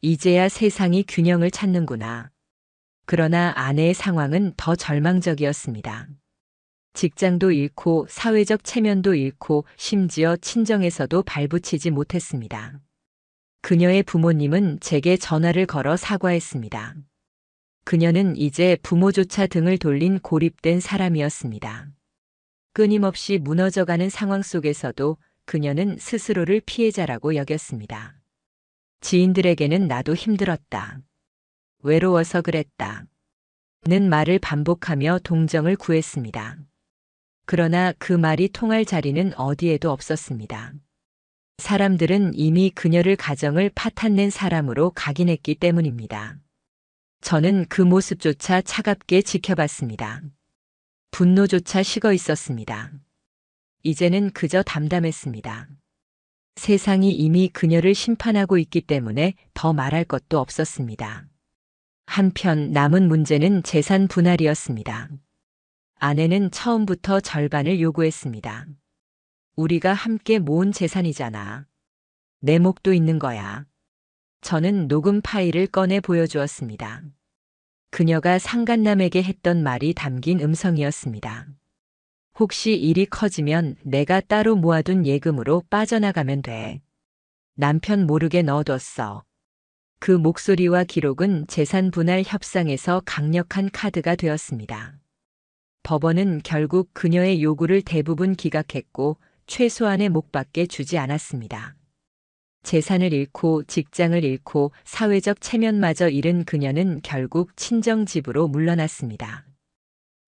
이제야 세상이 균형을 찾는구나. 그러나 아내의 상황은 더 절망적이었습니다. 직장도 잃고 사회적 체면도 잃고 심지어 친정에서도 발붙이지 못했습니다. 그녀의 부모님은 제게 전화를 걸어 사과했습니다. 그녀는 이제 부모조차 등을 돌린 고립된 사람이었습니다. 끊임없이 무너져가는 상황 속에서도 그녀는 스스로를 피해자라고 여겼습니다. 지인들에게는 나도 힘들었다. 외로워서 그랬다. 는 말을 반복하며 동정을 구했습니다. 그러나 그 말이 통할 자리는 어디에도 없었습니다. 사람들은 이미 그녀를 가정을 파탄낸 사람으로 각인했기 때문입니다. 저는 그 모습조차 차갑게 지켜봤습니다. 분노조차 식어 있었습니다. 이제는 그저 담담했습니다. 세상이 이미 그녀를 심판하고 있기 때문에 더 말할 것도 없었습니다. 한편 남은 문제는 재산 분할이었습니다. 아내는 처음부터 절반을 요구했습니다. 우리가 함께 모은 재산이잖아. 내 몫도 있는 거야. 저는 녹음 파일을 꺼내 보여주었습니다. 그녀가 상간남에게 했던 말이 담긴 음성이었습니다. 혹시 일이 커지면 내가 따로 모아둔 예금으로 빠져나가면 돼. 남편 모르게 넣어뒀어. 그 목소리와 기록은 재산 분할 협상에서 강력한 카드가 되었습니다. 법원은 결국 그녀의 요구를 대부분 기각했고 최소한의 몫밖에 주지 않았습니다. 재산을 잃고 직장을 잃고 사회적 체면마저 잃은 그녀는 결국 친정집으로 물러났습니다.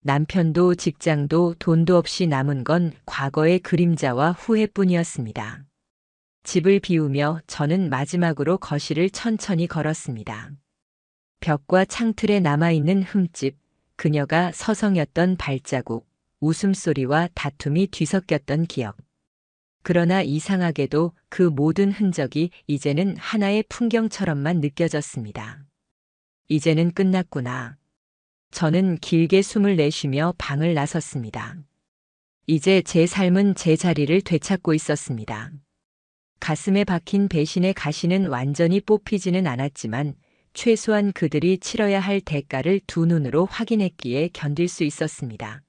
남편도 직장도 돈도 없이 남은 건 과거의 그림자와 후회뿐이었습니다. 집을 비우며 저는 마지막으로 거실을 천천히 걸었습니다. 벽과 창틀에 남아있는 흠집, 그녀가 서성였던 발자국, 웃음소리와 다툼이 뒤섞였던 기억. 그러나 이상하게도 그 모든 흔적이 이제는 하나의 풍경처럼만 느껴졌습니다. 이제는 끝났구나. 저는 길게 숨을 내쉬며 방을 나섰습니다. 이제 제 삶은 제 자리를 되찾고 있었습니다. 가슴에 박힌 배신의 가시는 완전히 뽑히지는 않았지만 최소한 그들이 치러야 할 대가를 두 눈으로 확인했기에 견딜 수 있었습니다.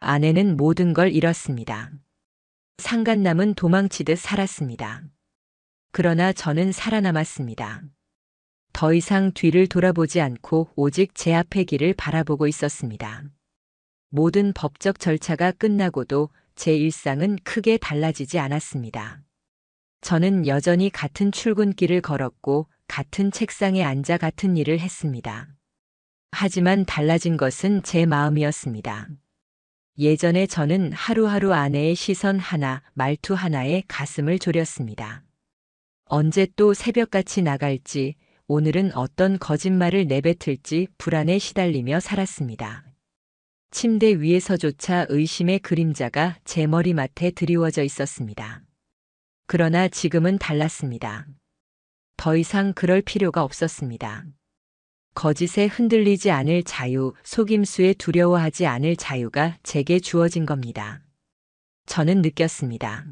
아내는 모든 걸 잃었습니다. 상간남은 도망치듯 살았습니다. 그러나 저는 살아남았습니다. 더 이상 뒤를 돌아보지 않고 오직 제 앞의 길을 바라보고 있었습니다. 모든 법적 절차가 끝나고도 제 일상은 크게 달라지지 않았습니다. 저는 여전히 같은 출근길을 걸었고 같은 책상에 앉아 같은 일을 했습니다. 하지만 달라진 것은 제 마음이었습니다. 예전에 저는 하루하루 아내의 시선 하나, 말투 하나에 가슴을 졸였습니다. 언제 또 새벽같이 나갈지, 오늘은 어떤 거짓말을 내뱉을지 불안에 시달리며 살았습니다. 침대 위에서조차 의심의 그림자가 제 머리맡에 드리워져 있었습니다. 그러나 지금은 달랐습니다. 더 이상 그럴 필요가 없었습니다. 거짓에 흔들리지 않을 자유, 속임수에 두려워하지 않을 자유가 제게 주어진 겁니다. 저는 느꼈습니다.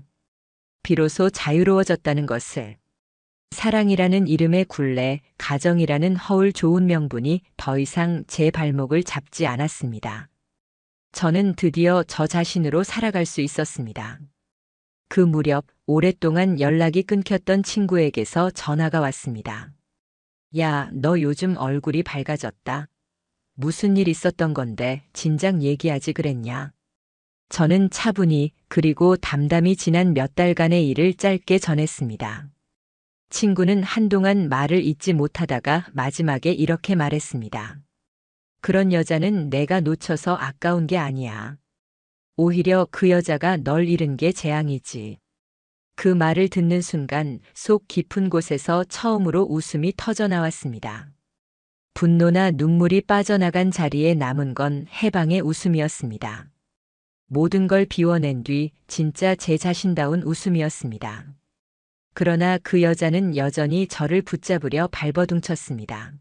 비로소 자유로워졌다는 것을. 사랑이라는 이름의 굴레, 가정이라는 허울 좋은 명분이 더 이상 제 발목을 잡지 않았습니다. 저는 드디어 저 자신으로 살아갈 수 있었습니다. 그 무렵 오랫동안 연락이 끊겼던 친구에게서 전화가 왔습니다. 야, 너 요즘 얼굴이 밝아졌다. 무슨 일 있었던 건데 진작 얘기하지 그랬냐? 저는 차분히 그리고 담담히 지난 몇 달간의 일을 짧게 전했습니다. 친구는 한동안 말을 잇지 못하다가 마지막에 이렇게 말했습니다. 그런 여자는 내가 놓쳐서 아까운 게 아니야. 오히려 그 여자가 널 잃은 게 재앙이지. 그 말을 듣는 순간 속 깊은 곳에서 처음으로 웃음이 터져 나왔습니다. 분노나 눈물이 빠져나간 자리에 남은 건 해방의 웃음이었습니다. 모든 걸 비워낸 뒤 진짜 제 자신다운 웃음이었습니다. 그러나 그 여자는 여전히 저를 붙잡으려 발버둥쳤습니다.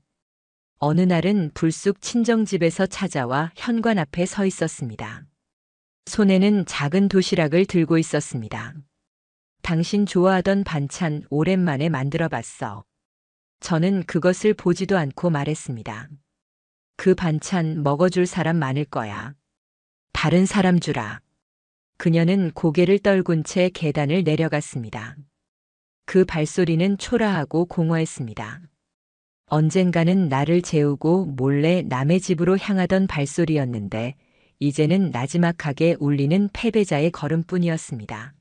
어느 날은 불쑥 친정집에서 찾아와 현관 앞에 서 있었습니다. 손에는 작은 도시락을 들고 있었습니다. 당신 좋아하던 반찬 오랜만에 만들어 봤어. 저는 그것을 보지도 않고 말했습니다. 그 반찬 먹어줄 사람 많을 거야. 다른 사람 주라. 그녀는 고개를 떨군 채 계단을 내려갔습니다. 그 발소리는 초라하고 공허했습니다. 언젠가는 나를 재우고 몰래 남의 집으로 향하던 발소리였는데 이제는 나지막하게 울리는 패배자의 걸음뿐이었습니다.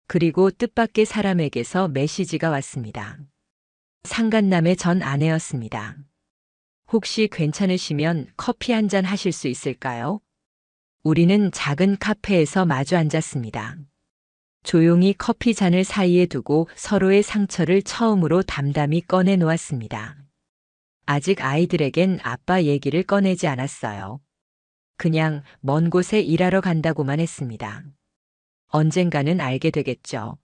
그리고 뜻밖의 사람에게서 메시지가 왔습니다. 상간남의 전 아내였습니다. 혹시 괜찮으시면 커피 한 잔 하실 수 있을까요? 우리는 작은 카페에서 마주 앉았습니다. 조용히 커피 잔을 사이에 두고 서로의 상처를 처음으로 담담히 꺼내 놓았습니다. 아직 아이들에겐 아빠 얘기를 꺼내지 않았어요. 그냥 먼 곳에 일하러 간다고만 했습니다. 언젠가는 알게 되겠죠.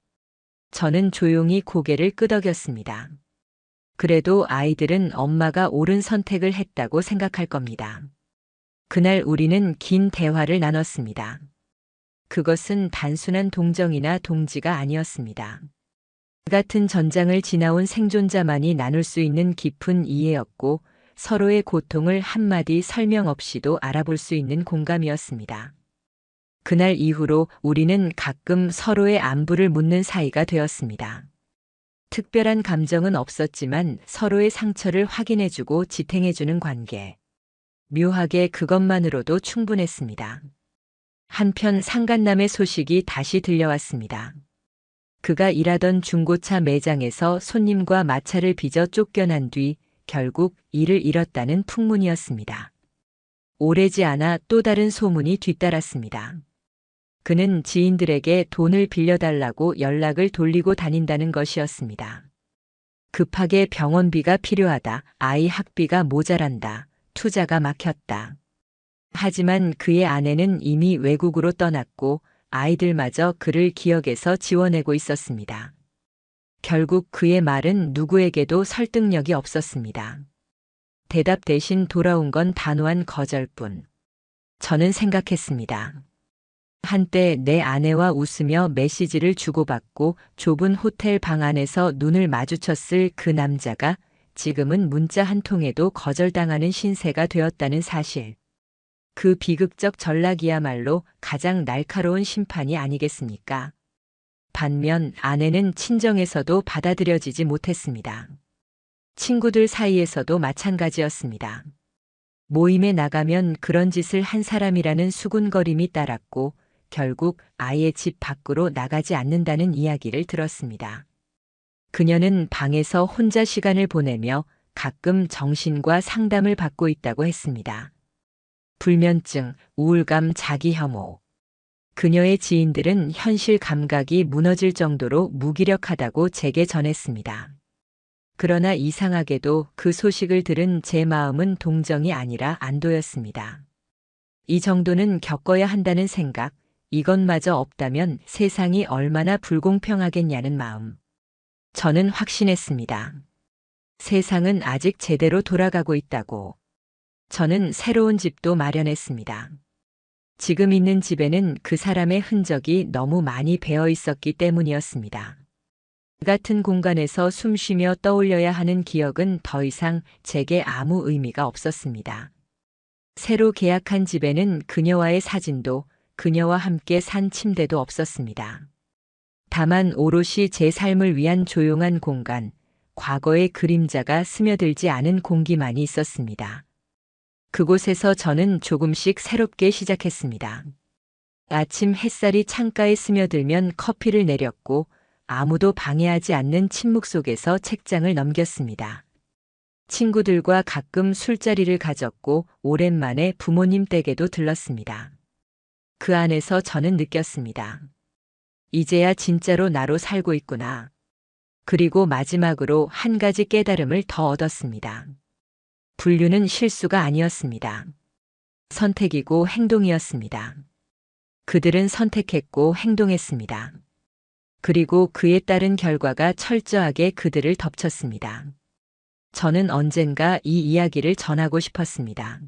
저는 조용히 고개를 끄덕였습니다. 그래도 아이들은 엄마가 옳은 선택을 했다고 생각할 겁니다. 그날 우리는 긴 대화를 나눴습니다. 그것은 단순한 동정이나 동지가 아니었습니다. 같은 전장을 지나온 생존자만이 나눌 수 있는 깊은 이해였고 서로의 고통을 한마디 설명 없이도 알아볼 수 있는 공감이었습니다. 그날 이후로 우리는 가끔 서로의 안부를 묻는 사이가 되었습니다. 특별한 감정은 없었지만 서로의 상처를 확인해주고 지탱해주는 관계. 묘하게 그것만으로도 충분했습니다. 한편 상간남의 소식이 다시 들려왔습니다. 그가 일하던 중고차 매장에서 손님과 마찰을 빚어 쫓겨난 뒤 결국 일을 잃었다는 풍문이었습니다. 오래지 않아 또 다른 소문이 뒤따랐습니다. 그는 지인들에게 돈을 빌려달라고 연락을 돌리고 다닌다는 것이었습니다. 급하게 병원비가 필요하다, 아이 학비가 모자란다, 투자가 막혔다. 하지만 그의 아내는 이미 외국으로 떠났고 아이들마저 그를 기억해서 지워내고 있었습니다. 결국 그의 말은 누구에게도 설득력이 없었습니다. 대답 대신 돌아온 건 단호한 거절뿐. 저는 생각했습니다. 한때 내 아내와 웃으며 메시지를 주고받고 좁은 호텔 방 안에서 눈을 마주쳤을 그 남자가 지금은 문자 한 통에도 거절당하는 신세가 되었다는 사실. 그 비극적 전락이야말로 가장 날카로운 심판이 아니겠습니까? 반면 아내는 친정에서도 받아들여지지 못했습니다. 친구들 사이에서도 마찬가지였습니다. 모임에 나가면 그런 짓을 한 사람이라는 수군거림이 따랐고 결국 아예 집 밖으로 나가지 않는다는 이야기를 들었습니다. 그녀는 방에서 혼자 시간을 보내며 가끔 정신과 상담을 받고 있다고 했습니다. 불면증, 우울감, 자기혐오. 그녀의 지인들은 현실 감각이 무너질 정도로 무기력하다고 제게 전했습니다. 그러나 이상하게도 그 소식을 들은 제 마음은 동정이 아니라 안도였습니다. 이 정도는 겪어야 한다는 생각, 이것마저 없다면 세상이 얼마나 불공평하겠냐는 마음. 저는 확신했습니다. 세상은 아직 제대로 돌아가고 있다고. 저는 새로운 집도 마련했습니다. 지금 있는 집에는 그 사람의 흔적이 너무 많이 배어 있었기 때문이었습니다. 그 같은 공간에서 숨 쉬며 떠올려야 하는 기억은 더 이상 제게 아무 의미가 없었습니다. 새로 계약한 집에는 그녀와의 사진도 그녀와 함께 산 침대도 없었습니다. 다만 오롯이 제 삶을 위한 조용한 공간, 과거의 그림자가 스며들지 않은 공기만이 있었습니다. 그곳에서 저는 조금씩 새롭게 시작했습니다. 아침 햇살이 창가에 스며들면 커피를 내렸고 아무도 방해하지 않는 침묵 속에서 책장을 넘겼습니다. 친구들과 가끔 술자리를 가졌고 오랜만에 부모님 댁에도 들렀습니다. 그 안에서 저는 느꼈습니다. 이제야 진짜로 나로 살고 있구나. 그리고 마지막으로 한 가지 깨달음을 더 얻었습니다. 분류는 실수가 아니었습니다. 선택이고 행동이었습니다. 그들은 선택했고 행동했습니다. 그리고 그에 따른 결과가 철저하게 그들을 덮쳤습니다. 저는 언젠가 이 이야기를 전하고 싶었습니다.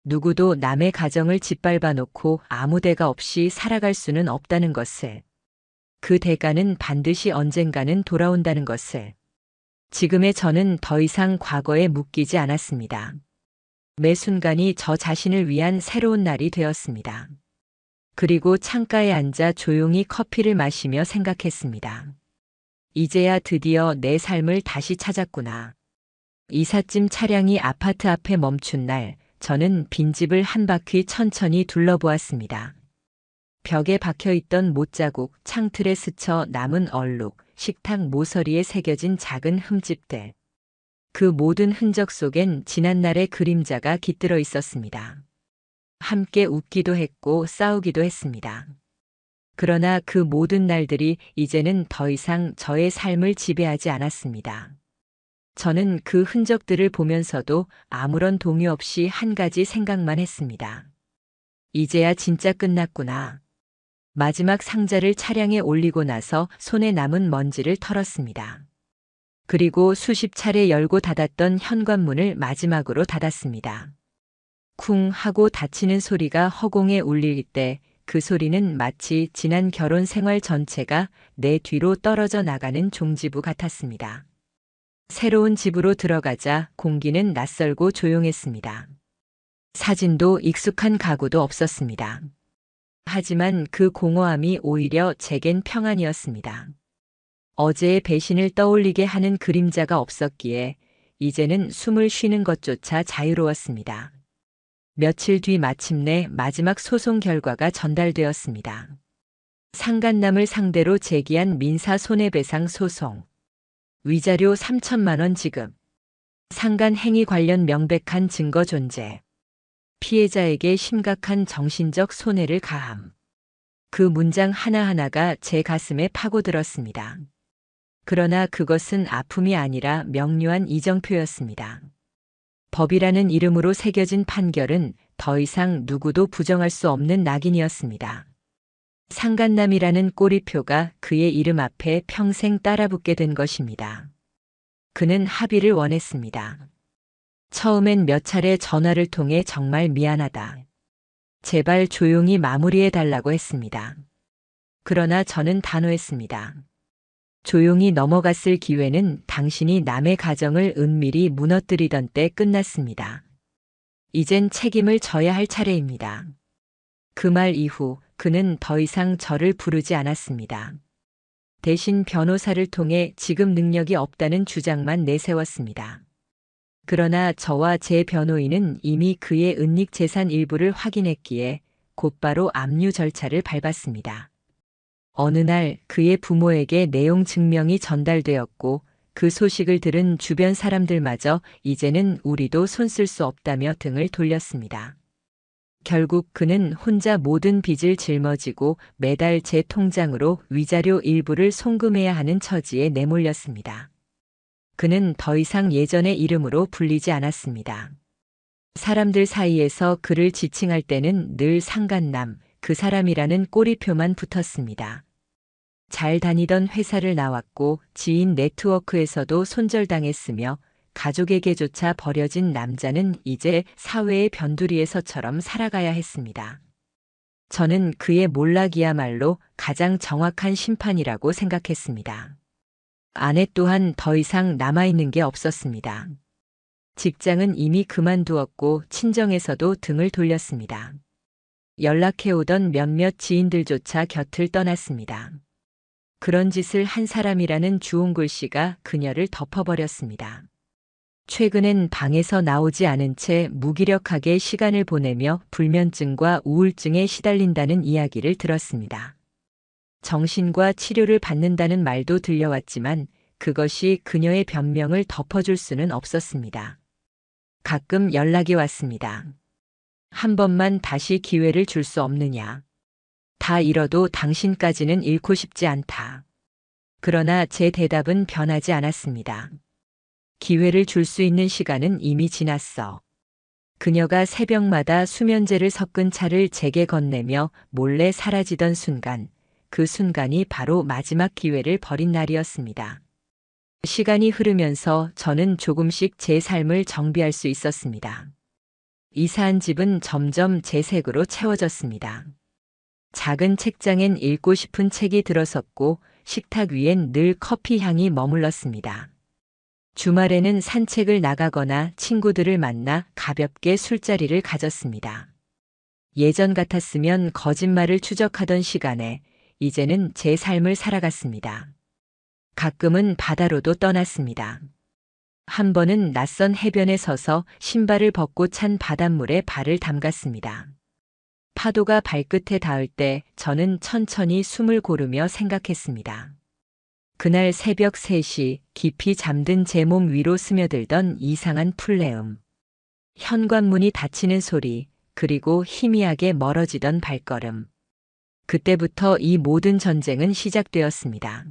누구도 남의 가정을 짓밟아 놓고 아무 대가 없이 살아갈 수는 없다는 것을, 그 대가는 반드시 언젠가는 돌아온다는 것을. 지금의 저는 더 이상 과거에 묶이지 않았습니다. 매 순간이 저 자신을 위한 새로운 날이 되었습니다. 그리고 창가에 앉아 조용히 커피를 마시며 생각했습니다. 이제야 드디어 내 삶을 다시 찾았구나. 이삿짐 차량이 아파트 앞에 멈춘 날, 저는 빈집을 한 바퀴 천천히 둘러보았습니다. 벽에 박혀있던 못자국, 창틀에 스쳐 남은 얼룩, 식탁 모서리에 새겨진 작은 흠집들. 그 모든 흔적 속엔 지난날의 그림자가 깃들어 있었습니다. 함께 웃기도 했고 싸우기도 했습니다. 그러나 그 모든 날들이 이제는 더 이상 저의 삶을 지배하지 않았습니다. 저는 그 흔적들을 보면서도 아무런 동요 없이 한 가지 생각만 했습니다. 이제야 진짜 끝났구나. 마지막 상자를 차량에 올리고 나서 손에 남은 먼지를 털었습니다. 그리고 수십 차례 열고 닫았던 현관문을 마지막으로 닫았습니다. 쿵 하고 닫히는 소리가 허공에 울릴 때 그 소리는 마치 지난 결혼 생활 전체가 내 뒤로 떨어져 나가는 종지부 같았습니다. 새로운 집으로 들어가자 공기는 낯설고 조용했습니다. 사진도 익숙한 가구도 없었습니다. 하지만 그 공허함이 오히려 제겐 평안이었습니다. 어제의 배신을 떠올리게 하는 그림자가 없었기에 이제는 숨을 쉬는 것조차 자유로웠습니다. 며칠 뒤 마침내 마지막 소송 결과가 전달되었습니다. 상간남을 상대로 제기한 민사 손해배상 소송. 위자료 3천만 원 지급. 상간 행위 관련 명백한 증거 존재. 피해자에게 심각한 정신적 손해를 가함. 그 문장 하나하나가 제 가슴에 파고들었습니다. 그러나 그것은 아픔이 아니라 명료한 이정표였습니다. 법이라는 이름으로 새겨진 판결은 더 이상 누구도 부정할 수 없는 낙인이었습니다. 상간남이라는 꼬리표가 그의 이름 앞에 평생 따라붙게 된 것입니다. 그는 합의를 원했습니다. 처음엔 몇 차례 전화를 통해 정말 미안하다. 제발 조용히 마무리해달라고 했습니다. 그러나 저는 단호했습니다. 조용히 넘어갔을 기회는 당신이 남의 가정을 은밀히 무너뜨리던 때 끝났습니다. 이젠 책임을 져야 할 차례입니다. 그 말 이후 그는 더 이상 저를 부르지 않았습니다. 대신 변호사를 통해 지급 능력이 없다는 주장만 내세웠습니다. 그러나 저와 제 변호인은 이미 그의 은닉 재산 일부를 확인했기에 곧바로 압류 절차를 밟았습니다. 어느 날 그의 부모에게 내용 증명이 전달되었고 그 소식을 들은 주변 사람들마저 이제는 우리도 손 쓸 수 없다며 등을 돌렸습니다. 결국 그는 혼자 모든 빚을 짊어지고 매달 제 통장으로 위자료 일부를 송금해야 하는 처지에 내몰렸습니다. 그는 더 이상 예전의 이름으로 불리지 않았습니다. 사람들 사이에서 그를 지칭할 때는 늘 상간남, 그 사람이라는 꼬리표만 붙었습니다. 잘 다니던 회사를 나왔고 지인 네트워크에서도 손절당했으며 가족에게조차 버려진 남자는 이제 사회의 변두리에서처럼 살아가야 했습니다. 저는 그의 몰락이야말로 가장 정확한 심판이라고 생각했습니다. 아내 또한 더 이상 남아있는 게 없었습니다. 직장은 이미 그만두었고 친정에서도 등을 돌렸습니다. 연락해오던 몇몇 지인들조차 곁을 떠났습니다. 그런 짓을 한 사람이라는 주홍 글씨가 그녀를 덮어버렸습니다. 최근엔 방에서 나오지 않은 채 무기력하게 시간을 보내며 불면증과 우울증에 시달린다는 이야기를 들었습니다. 정신과 치료를 받는다는 말도 들려왔지만 그것이 그녀의 변명을 덮어줄 수는 없었습니다. 가끔 연락이 왔습니다. 한 번만 다시 기회를 줄 수 없느냐. 다 잃어도 당신까지는 잃고 싶지 않다. 그러나 제 대답은 변하지 않았습니다. 기회를 줄 수 있는 시간은 이미 지났어. 그녀가 새벽마다 수면제를 섞은 차를 제게 건네며 몰래 사라지던 순간, 그 순간이 바로 마지막 기회를 버린 날이었습니다. 시간이 흐르면서 저는 조금씩 제 삶을 정비할 수 있었습니다. 이사한 집은 점점 제 색으로 채워졌습니다. 작은 책장엔 읽고 싶은 책이 들어섰고 식탁 위엔 늘 커피 향이 머물렀습니다. 주말에는 산책을 나가거나 친구들을 만나 가볍게 술자리를 가졌습니다. 예전 같았으면 거짓말을 추적하던 시간에 이제는 제 삶을 살아갔습니다. 가끔은 바다로도 떠났습니다. 한 번은 낯선 해변에 서서 신발을 벗고 찬 바닷물에 발을 담갔습니다. 파도가 발끝에 닿을 때 저는 천천히 숨을 고르며 생각했습니다. 그날 새벽 3시 깊이 잠든 제 몸 위로 스며들던 이상한 풀내음. 현관문이 닫히는 소리, 그리고 희미하게 멀어지던 발걸음. 그때부터 이 모든 전쟁은 시작되었습니다.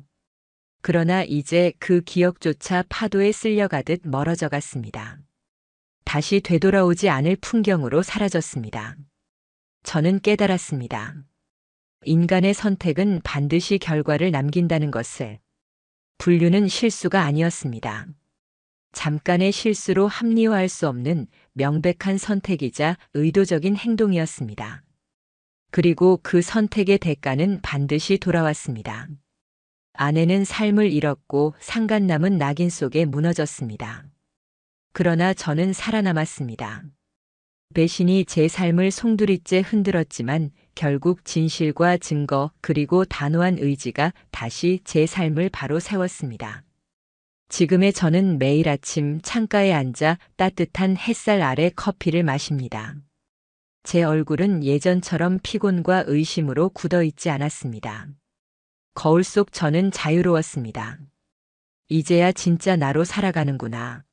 그러나 이제 그 기억조차 파도에 쓸려가듯 멀어져 갔습니다. 다시 되돌아오지 않을 풍경으로 사라졌습니다. 저는 깨달았습니다. 인간의 선택은 반드시 결과를 남긴다는 것을. 분류는 실수가 아니었습니다. 잠깐의 실수로 합리화할 수 없는 명백한 선택이자 의도적인 행동이었습니다. 그리고 그 선택의 대가는 반드시 돌아왔습니다. 아내는 삶을 잃었고 상간남은 낙인 속에 무너졌습니다. 그러나 저는 살아남았습니다. 배신이 제 삶을 송두리째 흔들었지만 결국 진실과 증거 그리고 단호한 의지가 다시 제 삶을 바로 세웠습니다. 지금의 저는 매일 아침 창가에 앉아 따뜻한 햇살 아래 커피를 마십니다. 제 얼굴은 예전처럼 피곤과 의심으로 굳어있지 않았습니다. 거울 속 저는 자유로웠습니다. 이제야 진짜 나로 살아가는구나.